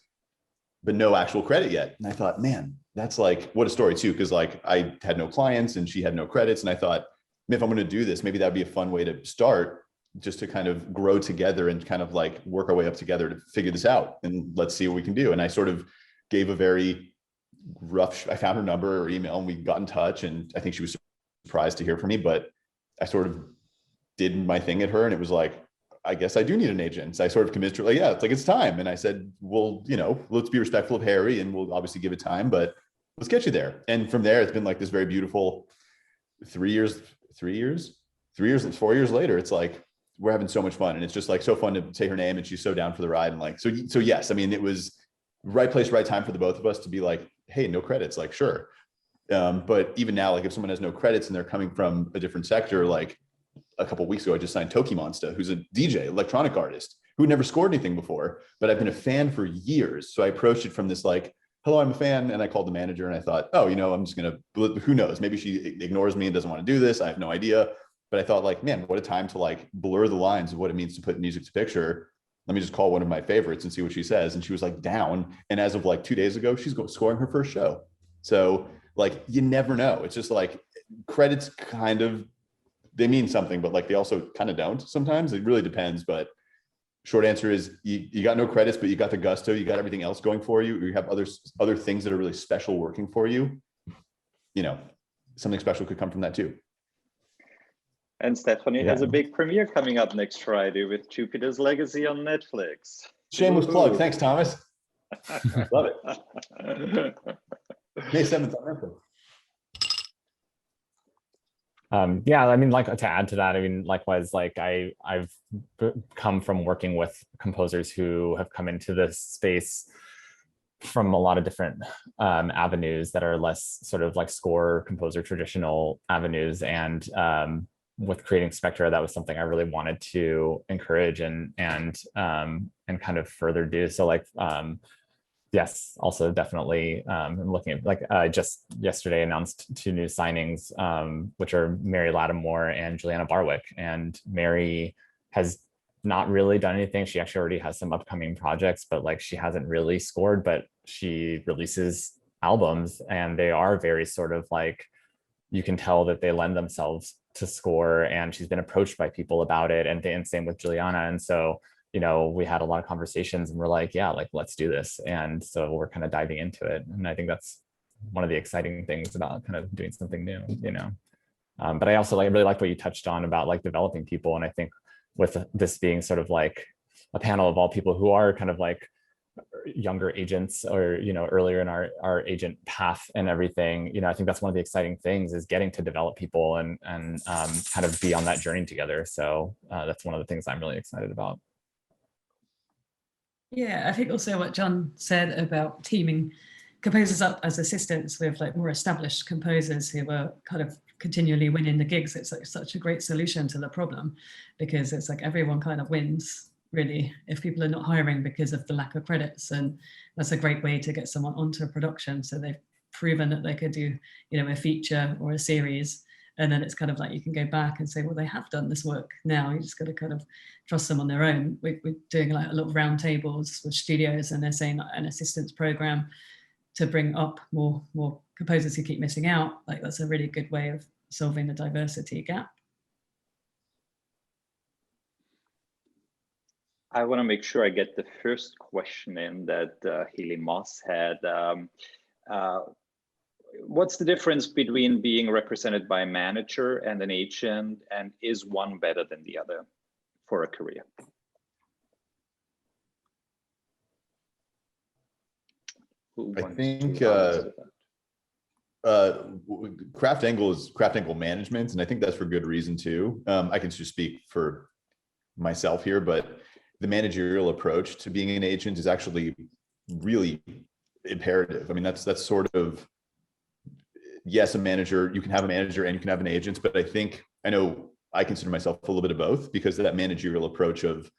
but no actual credit yet. And I thought, man, that's like, what a story too. Cause like I had no clients and she had no credits. And I thought, if I'm going to do this, maybe that'd be a fun way to start, just to kind of grow together and kind of like work our way up together to figure this out, and let's see what we can do. And I sort of gave a very rough, I found her number or email, and we got in touch, and I think she was surprised to hear from me, but I sort of did my thing at her, and it was like, I guess I do need an agent. So I sort of committed to, like, yeah, it's like, it's time. And I said, well, you know, let's be respectful of Harry, and we'll obviously give it time, but let's get you there. And from there, it's been like this very beautiful 4 years later, it's like, we're having so much fun. And it's just like so fun to say her name, and she's so down for the ride. And like, so yes, I mean, it was right place, right time for the both of us to be like, hey, no credits, like, sure. But even now, like if someone has no credits and they're coming from a different sector, like a couple of weeks ago, I just signed Toki Monsta, who's a DJ, electronic artist, who had never scored anything before, but I've been a fan for years. So I approached it from this like, hello, I'm a fan. And I called the manager and I thought, oh, you know, I'm just going to, who knows, maybe she ignores me and doesn't want to do this. I have no idea. But I thought like, man, what a time to like blur the lines of what it means to put music to picture. Let me just call one of my favorites and see what she says. And she was like down. And as of like 2 days ago, she's scoring her first show. So like, you never know. It's just like credits kind of, they mean something, but like they also kind of don't sometimes. It really depends. But short answer is you got no credits, but you got the gusto, you got everything else going for you. You have other things that are really special working for you. You know, something special could come from that too. And Stephanie has a big premiere coming up next Friday with Jupiter's Legacy on Netflix. Shameless plug. Thanks, Thomas. Love it. May 7th on Netflix. Yeah, I mean, like to add to that, I mean, likewise, like I've come from working with composers who have come into this space from a lot of different avenues that are less sort of like score composer traditional avenues. And with creating Spectra, that was something I really wanted to encourage and kind of further do. So like Yes, also definitely. I'm looking at, like, just yesterday announced 2 new signings, which are Mary Lattimore and Juliana Barwick. And Mary has not really done anything. She actually already has some upcoming projects, but like she hasn't really scored, but she releases albums and they are very sort of like, you can tell that they lend themselves to score, and she's been approached by people about it, and same with Juliana. And so, you know, we had a lot of conversations and we're like, yeah, like, let's do this. And so we're kind of diving into it. And I think that's one of the exciting things about kind of doing something new, you know. But I also really like what you touched on about like developing people. And I think with this being sort of like a panel of all people who are kind of like younger agents, or, you know, earlier in our agent path and everything, you know, I think that's one of the exciting things, is getting to develop people and kind of be on that journey together. So that's one of the things I'm really excited about. Yeah, I think also what John said about teaming composers up as assistants with like more established composers who were kind of continually winning the gigs. It's like such a great solution to the problem, because it's like everyone kind of wins really if people are not hiring because of the lack of credits. And that's a great way to get someone onto a production. So they've proven that they could do, you know, a feature or a series. And then it's kind of like you can go back and say, well, they have done this work now. You just got to kind of trust them on their own. We're doing like a lot of round tables with studios, and they're saying like an assistance program to bring up more composers who keep missing out. Like that's a really good way of solving the diversity gap. I want to make sure I get the first question in that Haley Moss had. What's the difference between being represented by a manager and an agent, and is one better than the other for a career? I think Kraft Engel is Kraft Engel Management, and I think that's for good reason too. I can just speak for myself here, but the managerial approach to being an agent is actually really imperative. I mean, that's sort of, yes, a manager, you can have a manager and you can have an agent, but I know I consider myself a little bit of both, because of that managerial approach of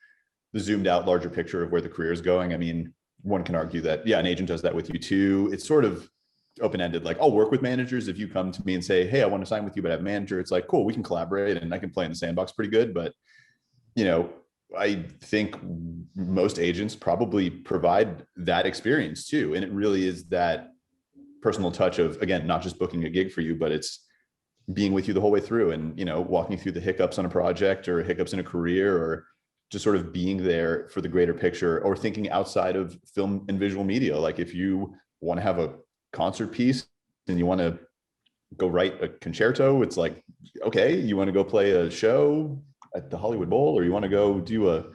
the zoomed out larger picture of where the career is going. I mean, one can argue that, yeah, an agent does that with you too. It's sort of open-ended. Like, I'll work with managers. If you come to me and say, hey, I want to sign with you, but I have a manager, it's like, cool, we can collaborate and I can play in the sandbox pretty good. But, you know, I think most agents probably provide that experience too. And it really is that personal touch of, again, not just booking a gig for you, but it's being with you the whole way through, and, you know, walking through the hiccups on a project or hiccups in a career, or just sort of being there for the greater picture, or thinking outside of film and visual media. Like, if you want to have a concert piece and you want to go write a concerto, it's like, okay, you want to go play a show at the Hollywood Bowl, or you want to go do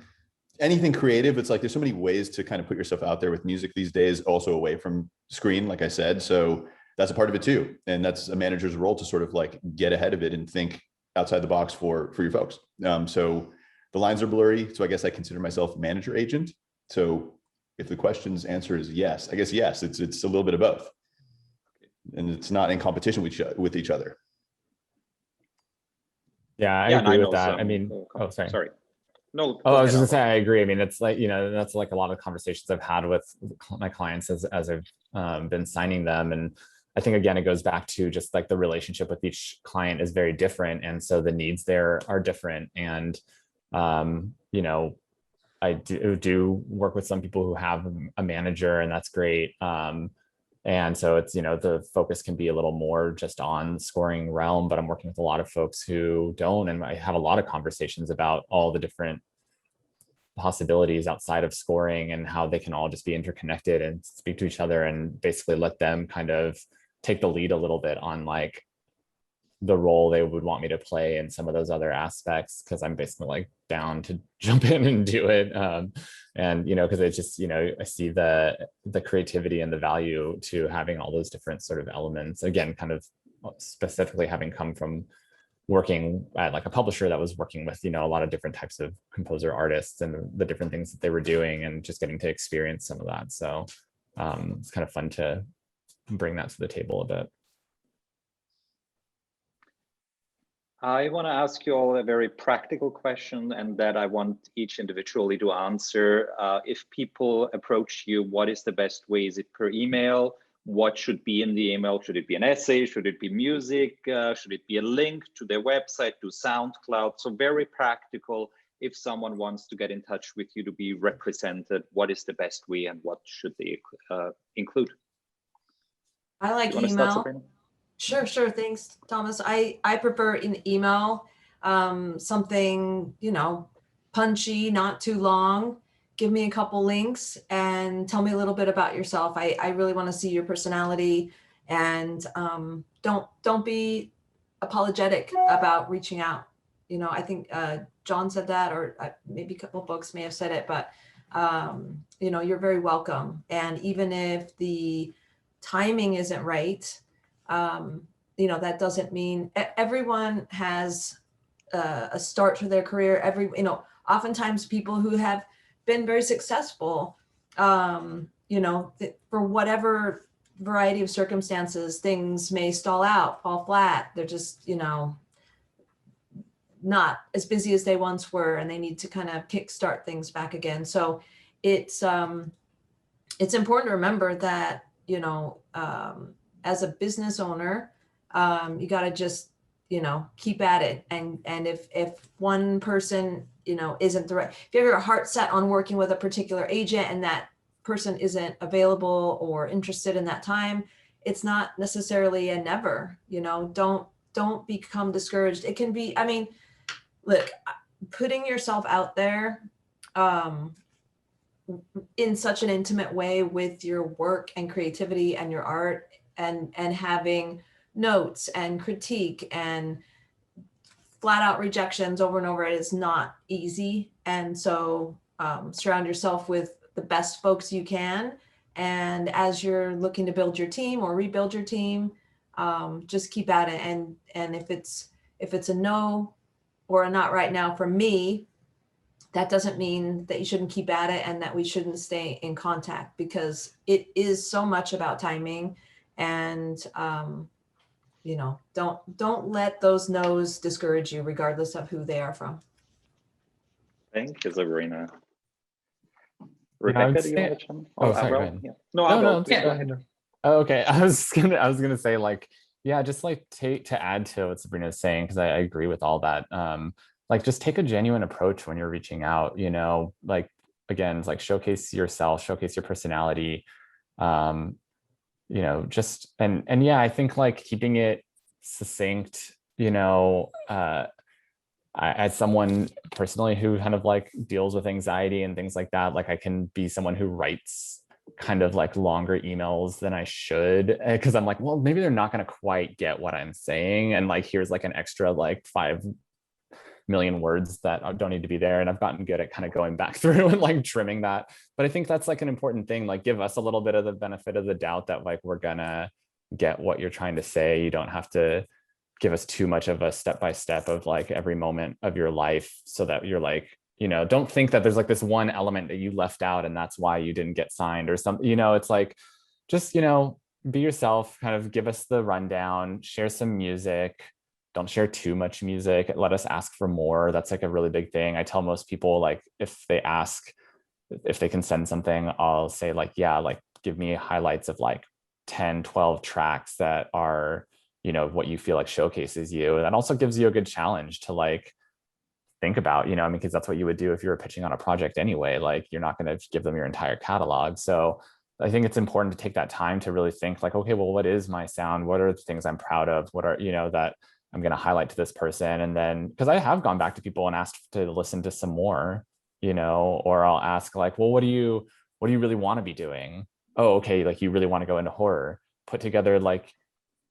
anything creative. It's like, there's so many ways to kind of put yourself out there with music these days, also away from screen, like I said. So that's a part of it too. And that's a manager's role, to sort of like get ahead of it and think outside the box for your folks. So the lines are blurry. So I guess I consider myself manager agent. So if the question's answer is yes, I guess yes, it's a little bit of both. And it's not in competition with each other. Yeah, I agree with that. I mean, sorry. No. Oh, I was just gonna say, I agree. I mean, it's like, you know, that's like a lot of conversations I've had with my clients as I've been signing them. And I think, again, it goes back to just like the relationship with each client is very different. And so the needs there are different. And, you know, I do work with some people who have a manager, and that's great. And so it's, you know, the focus can be a little more just on the scoring realm, but I'm working with a lot of folks who don't. And I have a lot of conversations about all the different possibilities outside of scoring and how they can all just be interconnected and speak to each other, and basically let them kind of take the lead a little bit on like the role they would want me to play in some of those other aspects, because I'm basically like down to jump in and do it. And, you know, because it's just, you know, I see the creativity and the value to having all those different sort of elements. Again, kind of specifically having come from working at like a publisher that was working with, you know, a lot of different types of composer artists and the different things that they were doing, and just getting to experience some of that. So it's kind of fun to bring that to the table a bit. I want to ask you all a very practical question, and that I want each individually to answer. If people approach you, what is the best way? Is it per email? What should be in the email? Should it be an essay? Should it be music? Should it be a link to their website, to SoundCloud? So very practical. If someone wants to get in touch with you to be represented, what is the best way and what should they include? I like email. Sure. Thanks, Thomas. I prefer an email, something, punchy, not too long. Give me a couple links and tell me a little bit about yourself. I really want to see your personality, and don't be apologetic about reaching out. I think John said that, or maybe a couple of folks may have said it, but you're very welcome. And even if the timing isn't right, that doesn't mean everyone has a start to their career. Oftentimes people who have been very successful, for whatever variety of circumstances, things may stall out, fall flat. They're just, not as busy as they once were, and they need to kind of kickstart things back again. So it's important to remember that, as a business owner, you got to just, keep at it. And if one person, isn't the right, if you have your heart set on working with a particular agent and that person isn't available or interested in that time, it's not necessarily a never. Don't become discouraged. It can be, look, putting yourself out there in such an intimate way with your work and creativity and your art, and having notes and critique and flat out rejections over and over, it is not easy. And so surround yourself with the best folks you can. And as you're looking to build your team or rebuild your team, just keep at it. And if it's a no or a not right now for me, that doesn't mean that you shouldn't keep at it and that we shouldn't stay in contact, because it is so much about timing. And don't let those no's discourage you, regardless of who they are from. Thank you, Sabrina. Rebecca, do you want to jump? Sorry, go ahead. Yeah. No, go ahead. Oh, okay. I was gonna say, just to add to what Sabrina is saying, because I agree with all that. Just take a genuine approach when you're reaching out. Again, showcase yourself, showcase your personality. I think keeping it succinct. As someone personally who kind of deals with anxiety and things like that, I can be someone who writes kind of longer emails than I should, because I'm well, maybe they're not going to quite get what I'm saying, and here's an extra 5 million words that don't need to be there. And I've gotten good at kind of going back through and trimming that. But I think that's an important thing. Give us a little bit of the benefit of the doubt that we're gonna get what you're trying to say. You don't have to give us too much of a step-by-step of every moment of your life, so that you're don't think that there's this one element that you left out and that's why you didn't get signed or something. It's just be yourself, kind of give us the rundown, share some music. Don't share too much music. Let us ask for more. That's a really big thing. I tell most people, if they ask if they can send something, I'll say give me highlights of 10, 12 tracks that are, what you feel showcases you. And that also gives you a good challenge to think about, because that's what you would do if you were pitching on a project anyway. You're not going to give them your entire catalog. So I think it's important to take that time to really think okay, well, what is my sound? What are the things I'm proud of? What are, that I'm going to highlight to this person? And then, because I have gone back to people and asked to listen to some more, or I'll ask well, what do you really want to be doing? Oh, okay. You really want to go into horror, put together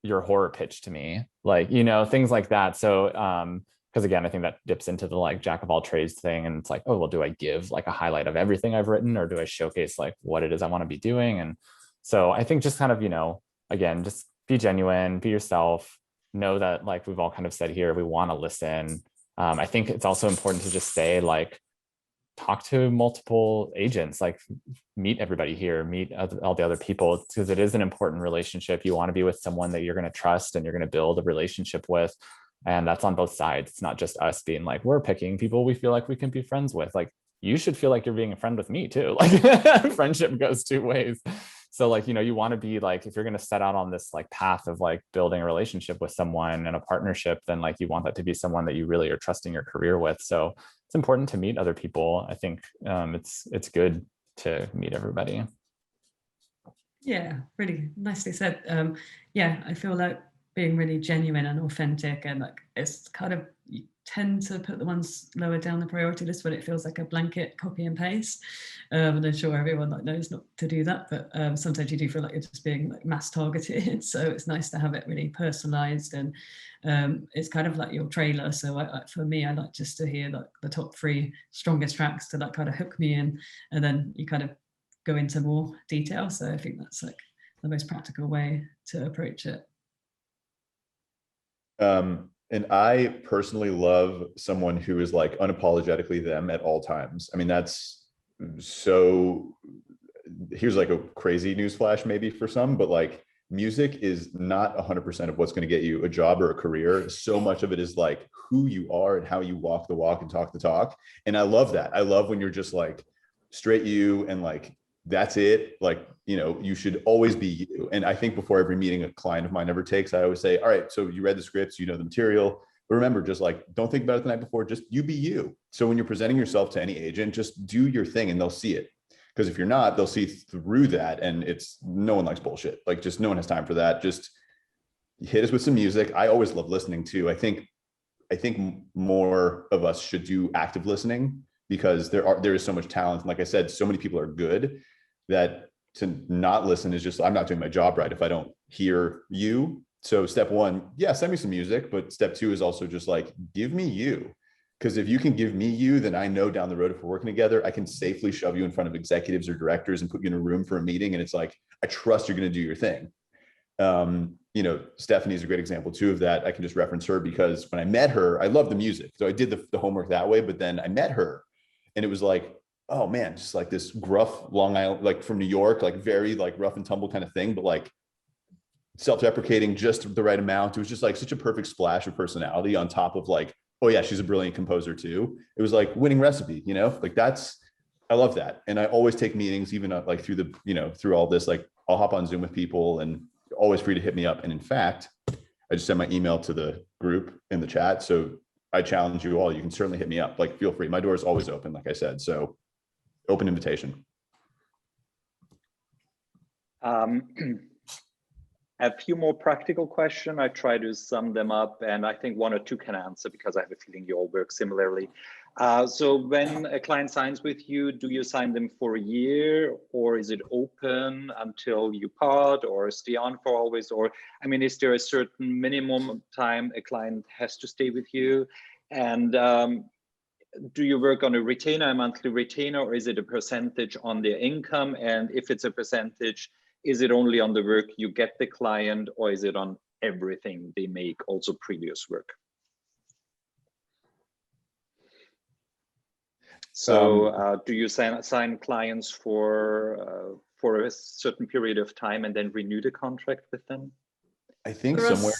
your horror pitch to me, things like that. So, because again, I think that dips into the jack of all trades thing. And it's oh, well, do I give a highlight of everything I've written, or do I showcase what it is I want to be doing? And so I think just kind of, again, just be genuine, be yourself, know that we've all kind of said here, we want to listen. I think it's also important to just say talk to multiple agents, meet everybody here, meet all the other people, because it is an important relationship. You want to be with someone that you're going to trust and you're going to build a relationship with. And that's on both sides. It's not just us being like, we're picking people we feel like we can be friends with. Like, you should feel like you're being a friend with me too. Like friendship goes two ways. So like, you know, you want to be like, if you're going to set out on this like path of like building a relationship with someone and a partnership, then like you want that to be someone that you really are trusting your career with. So it's important to meet other people. I think it's good to meet everybody. Yeah, really nicely said. Yeah, I feel like being really genuine and authentic, and like it's kind of, you tend to put the ones lower down the priority list when it feels like a blanket copy and paste. And I'm sure everyone like knows not to do that, but sometimes you do feel like you're just being like mass targeted. So it's nice to have it really personalized, and it's kind of like your trailer. So for me, I like just to hear like the top 3 strongest tracks to like kind of hook me in, and then you kind of go into more detail. So I think that's like the most practical way to approach it. And I personally love someone who is like unapologetically them at all times. I mean, that's so, here's like a crazy newsflash maybe for some, but like music is not 100% of what's going to get you a job or a career. So much of it is like who you are and how you walk the walk and talk the talk. And I love that. I love when you're just like straight you and like, that's it. Like, you know, you should always be you. And I think before every meeting a client of mine ever takes, I always say, all right, so you read the scripts, you know the material, but remember, just like, don't think about it the night before, just you be you. So when you're presenting yourself to any agent, just do your thing and they'll see it. Because if you're not, they'll see through that. And it's, no one likes bullshit. Like, just no one has time for that. Just hit us with some music. I always love listening too. I think more of us should do active listening, because there is so much talent. And like I said, so many people are good that to not listen is just, I'm not doing my job right if I don't hear you. So step 1, yeah, send me some music. But step 2 is also just like, give me you. Because if you can give me you, then I know down the road, if we're working together, I can safely shove you in front of executives or directors and put you in a room for a meeting. And it's like, I trust you're going to do your thing. You know, Stephanie's a great example too of that. I can just reference her because when I met her, I loved the music. So I did the homework that way, but then I met her and it was like, oh man, just like this gruff Long Island, like from New York, like very like rough and tumble kind of thing, but like self-deprecating just the right amount. It was just like such a perfect splash of personality on top of like, oh yeah, she's a brilliant composer too. It was like winning recipe, you know, like that's, I love that. And I always take meetings, even like through the, you know, through all this, like I'll hop on Zoom with people and always free to hit me up. And in fact, I just sent my email to the group in the chat. So I challenge you all, you can certainly hit me up, like feel free. My door is always open, like I said, so open invitation. A few more practical questions. I try to sum them up, and I think 1 or 2 can answer because I have a feeling you all work similarly. So when a client signs with you, do you sign them for a year, or is it open until you part, or stay on for always? Or, I mean, is there a certain minimum time a client has to stay with you? And do you work on a retainer, a monthly retainer, or is it a percentage on their income? And if it's a percentage, is it only on the work you get the client, or is it on everything they make, also previous work? So do you sign clients for a certain period of time and then renew the contract with them? I think somewhere.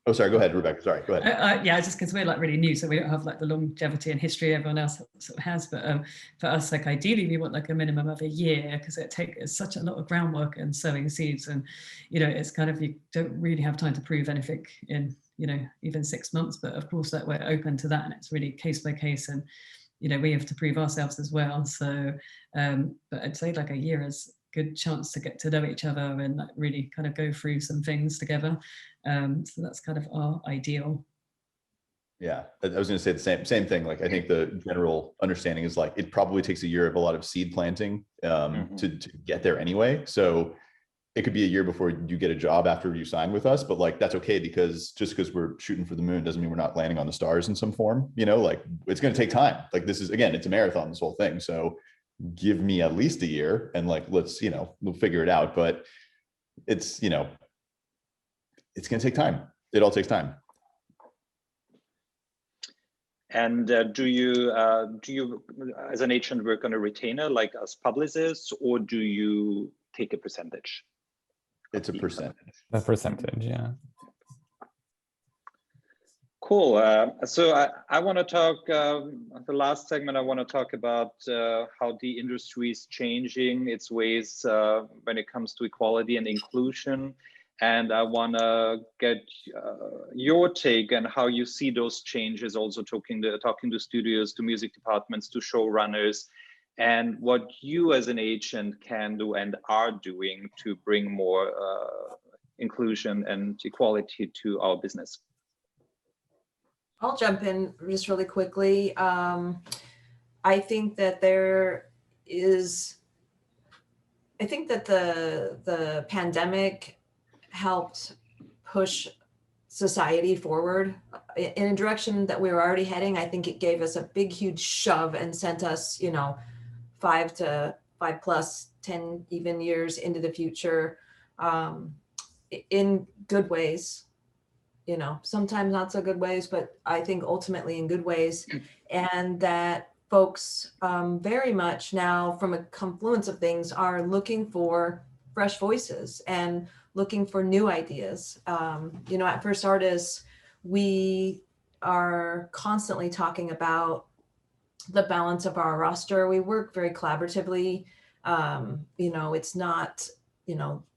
Oh, sorry, go ahead, Rebecca. Sorry, go ahead. Yeah, just because we're like really new, so we don't have like the longevity and history everyone else sort of has. But for us, like ideally, we want like a minimum of a year, because it's such a lot of groundwork and sowing seeds, and you know, it's kind of, you don't really have time to prove anything in, you know, even 6 months. But of course, that we're open to that, and it's really case by case, and you know, we have to prove ourselves as well. So, but I'd say like a year is good chance to get to know each other and like really kind of go through some things together. So that's kind of our ideal. Yeah, I was going to say the same thing. Like, I think the general understanding is like, it probably takes a year of a lot of seed planting to get there anyway. So it could be a year before you get a job after you sign with us, but like, that's okay, because just because we're shooting for the moon doesn't mean we're not landing on the stars in some form, you know, like it's going to take time. Like, this is, again, it's a marathon, this whole thing. So give me at least a year and like, let's, you know, we'll figure it out, but it's, you know, it's going to take time. It all takes time. And do you, as an agent, work on a retainer like as publicists, or do you take a percentage? It's a percentage. A percentage, yeah. Cool. So I want to talk, the last segment, I want to talk about how the industry is changing its ways when it comes to equality and inclusion. And I want to get your take on how you see those changes, also talking to studios, to music departments, to showrunners, and what you as an agent can do and are doing to bring more inclusion and equality to our business. I'll jump in just really quickly. I think that the pandemic helped push society forward in a direction that we were already heading. I think it gave us a big, huge shove and sent us, 5 plus 10 even years into the future, in good ways. Sometimes not so good ways, but I think ultimately in good ways. And that folks very much now, from a confluence of things, are looking for fresh voices and looking for new ideas. At First Artists, we are constantly talking about the balance of our roster. We work very collaboratively. It's not,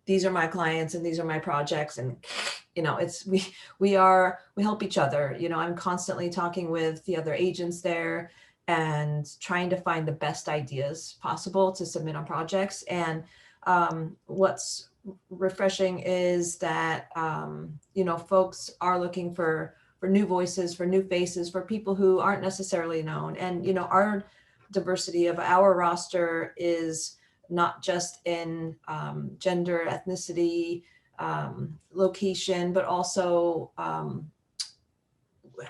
these are my clients and these are my projects, and we help each other. I'm constantly talking with the other agents there and trying to find the best ideas possible to submit on projects. And what's refreshing is that folks are looking for new voices, for new faces, for people who aren't necessarily known. And our diversity of our roster is not just in gender, ethnicity, location, but also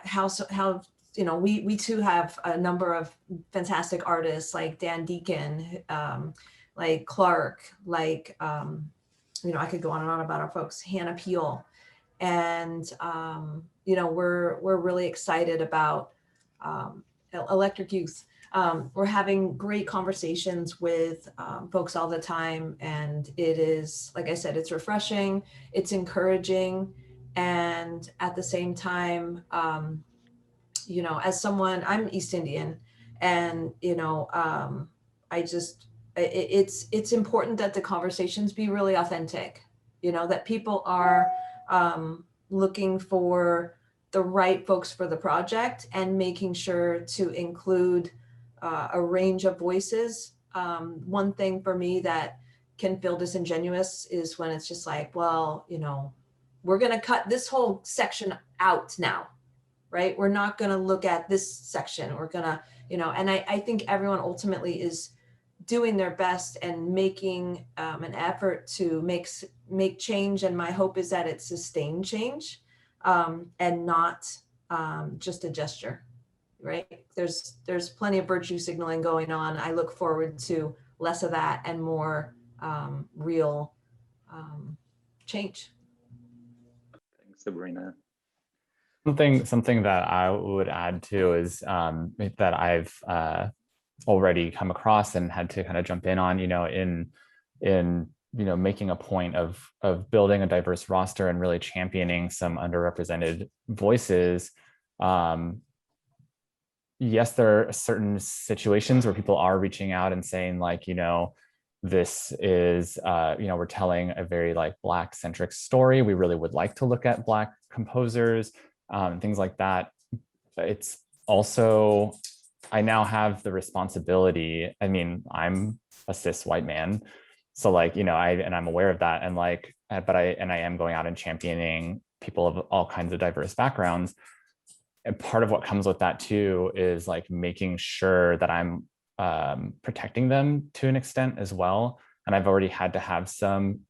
how we too have a number of fantastic artists like Dan Deacon, like Clark, like I could go on and on about our folks, Hannah Peel, and we're really excited about Electric Youth. We're having great conversations with folks all the time, and it is, like I said, it's refreshing, it's encouraging, and at the same time, as someone, I'm East Indian, and it's important that the conversations be really authentic, that people are looking for the right folks for the project and making sure to include a range of voices. One thing for me that can feel disingenuous is when it's just like, well, we're going to cut this whole section out now, right? We're not going to look at this section. We're going to, and I think everyone ultimately is doing their best and making an effort to make change. And my hope is that it's sustained change and not just a gesture. Right? There's plenty of virtue signaling going on. I look forward to less of that and more real change. Thanks, Sabrina. Something that I would add to is that I've already come across and had to kind of jump in on, in making a point of building a diverse roster and really championing some underrepresented voices. Yes, there are certain situations where people are reaching out and saying like, this is, we're telling a very like Black centric story. We really would like to look at Black composers, things like that. It's also, I now have the responsibility. I mean, I'm a cis white man. So like, I'm aware of that. And like, but I am going out and championing people of all kinds of diverse backgrounds. And part of what comes with that too is like making sure that I'm protecting them to an extent as well. And I've already had to have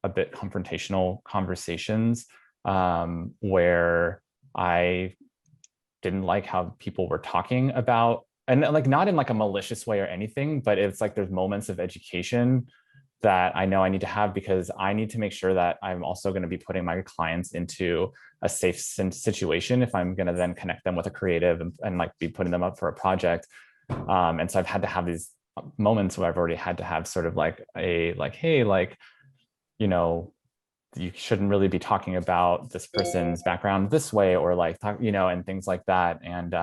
a bit confrontational conversations where I didn't like how people were talking about, and like not in like a malicious way or anything, but it's like there's moments of education that I know I need to have, because I need to make sure that I'm also going to be putting my clients into a safe situation if I'm going to then connect them with a creative and like be putting them up for a project. And so I've had to have these moments where I've already had to have sort of like hey, like, you shouldn't really be talking about this person's background this way, or like, you know, and things like that. And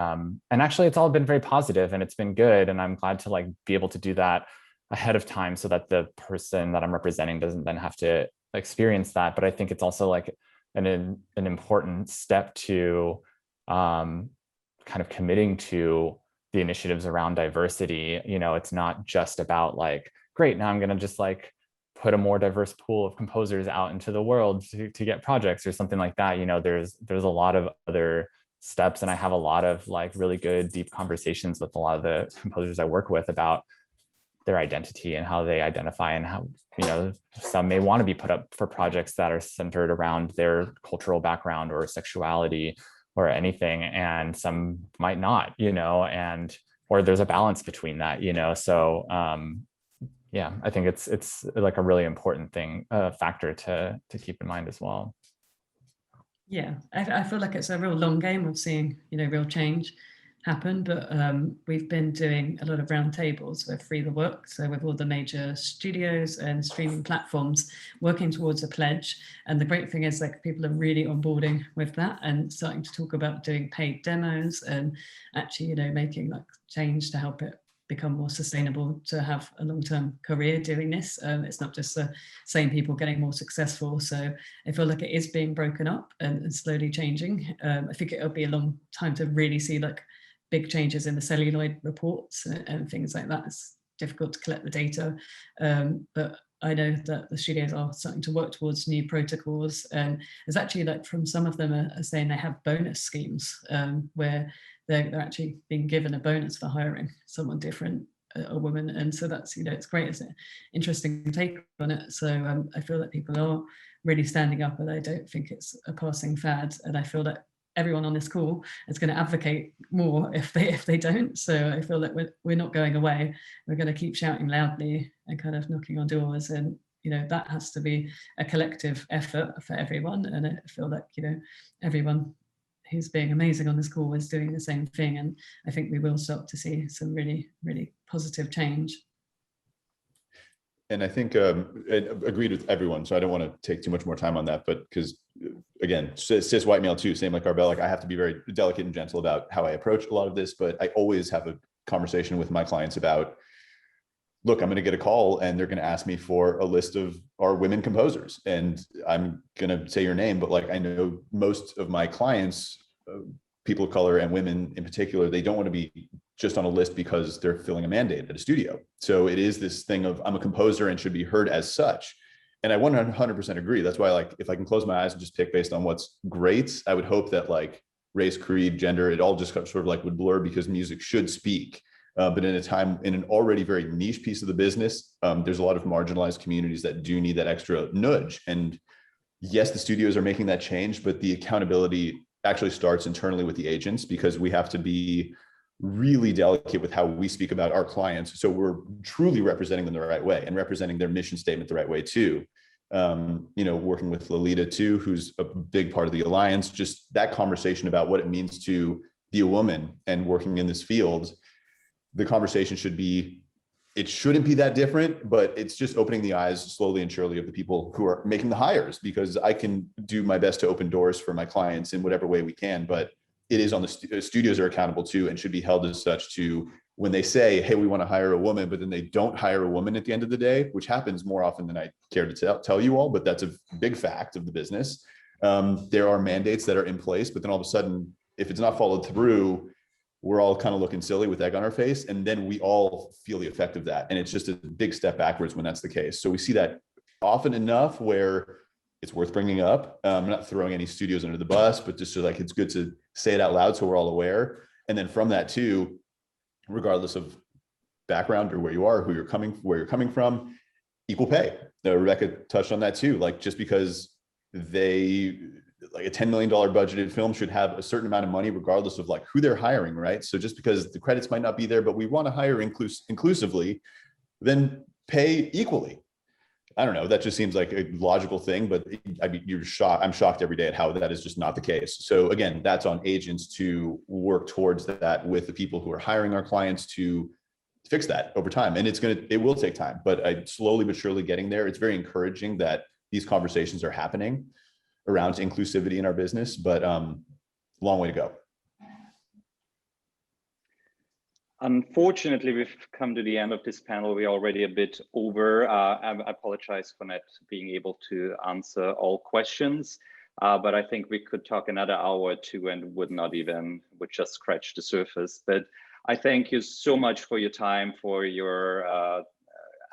actually it's all been very positive and it's been good. And I'm glad to like be able to do that ahead of time so that the person that I'm representing doesn't then have to experience that. But I think it's also like an important step to kind of committing to the initiatives around diversity. You know, it's not just about like, great, now I'm going to just like put a more diverse pool of composers out into the world to get projects or something like that. You know, there's a lot of other steps, and I have a lot of like really good deep conversations with a lot of the composers I work with about their identity and how they identify, and how, you know, some may want to be put up for projects that are centered around their cultural background or sexuality or anything, and some might not, you know, and or there's a balance between that, you know. So yeah, I think it's like a really important thing, factor to keep in mind as well. Yeah, I feel like it's a real long game of seeing, you know, real change happen, but we've been doing a lot of roundtables with Free the Work, so with all the major studios and streaming platforms working towards a pledge. And the great thing is like people are really onboarding with that and starting to talk about doing paid demos and actually, you know, making like change to help it become more sustainable to have a long-term career doing this. It's not just the same people getting more successful. So I feel like it is being broken up and slowly changing. I think it'll be a long time to really see like big changes in the celluloid reports and things like that. It's difficult to collect the data, but I know that the studios are starting to work towards new protocols, and there's actually like from some of them are saying they have bonus schemes where they're actually being given a bonus for hiring someone different, a woman. And so that's, you know, it's great. It's an interesting take on it. So I feel that people are really standing up, and I don't think it's a passing fad. And I feel that everyone on this call is going to advocate more if they don't. So I feel that we're not going away. We're going to keep shouting loudly and kind of knocking on doors, and you know that has to be a collective effort for everyone. And I feel like, you know, everyone who's being amazing on this call is doing the same thing, and I think we will start to see some really, really positive change. And I think I agreed with everyone, so I don't want to take too much more time on that, but because again, cis white male too, same like Arbel, like I have to be very delicate and gentle about how I approach a lot of this, but I always have a conversation with my clients about, look, I'm going to get a call and they're going to ask me for a list of our women composers, and I'm going to say your name, but like I know most of my clients, people of color and women in particular, they don't want to be just on a list because they're filling a mandate at a studio. So it is this thing of I'm a composer and should be heard as such. And I 100% agree. That's why, like, if I can close my eyes and just pick based on what's great, I would hope that like race, creed, gender, it all just sort of like would blur, because music should speak. But in a time, in an already very niche piece of the business, there's a lot of marginalized communities that do need that extra nudge. And yes, the studios are making that change, but the accountability actually starts internally with the agents, because we have to be really delicate with how we speak about our clients. So we're truly representing them the right way and representing their mission statement the right way too. You know, working with Lolita too, who's a big part of the Alliance, just that conversation about what it means to be a woman and working in this field, the conversation should be, it shouldn't be that different, but it's just opening the eyes slowly and surely of the people who are making the hires, because I can do my best to open doors for my clients in whatever way we can, but it is on the studios are accountable too, and should be held as such to when they say, hey, we want to hire a woman, but then they don't hire a woman at the end of the day, which happens more often than I care to tell you all, but that's a big fact of the business. There are mandates that are in place, but then all of a sudden, if it's not followed through, we're all kind of looking silly with egg on our face. And then we all feel the effect of that. And it's just a big step backwards when that's the case. So we see that often enough where it's worth bringing up. I'm not throwing any studios under the bus, but just so like, it's good to say it out loud so we're all aware. And then from that too, regardless of background or where you are, where you're coming from, equal pay. Rebecca touched on that too. Like just because like a $10 million budgeted film should have a certain amount of money, regardless of like who they're hiring, right? So just because the credits might not be there, but we want to hire inclusively, then pay equally. I don't know. That just seems like a logical thing, but I mean, I'm shocked every day at how that is just not the case. So again, that's on agents to work towards that with the people who are hiring our clients to fix that over time. And it will take time, but slowly but surely getting there. It's very encouraging that these conversations are happening around inclusivity in our business, but long way to go. Unfortunately, we've come to the end of this panel. We're already a bit over. I apologize for not being able to answer all questions, but I think we could talk another hour or two and would just scratch the surface. But I thank you so much for your time, for your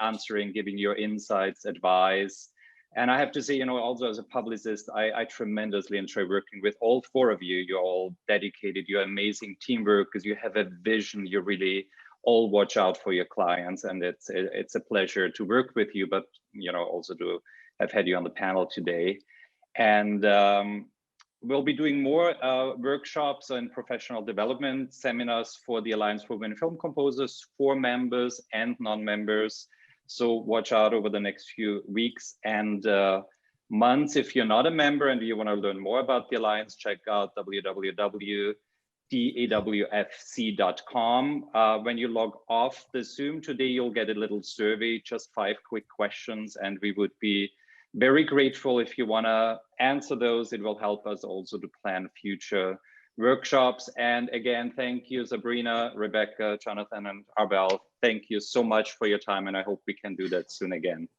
answering, giving your insights, advice. And I have to say, you know, also as a publicist, I tremendously enjoy working with all four of you. You're all dedicated, you're amazing teamwork because you have a vision. You really all watch out for your clients, and it's a pleasure to work with you, but, you know, also to have had you on the panel today. And we'll be doing more workshops and professional development seminars for the Alliance for Women Film Composers for members and non-members. So watch out over the next few weeks and months. If you're not a member and you want to learn more about the Alliance, check out www.awfc.com. When you log off the Zoom today, you'll get a little survey, just 5 quick questions, and we would be very grateful if you want to answer those. It will help us also to plan future workshops. And again, thank you, Sabrina, Rebecca, Jonathan, and Arbel. Thank you so much for your time, and I hope we can do that soon again.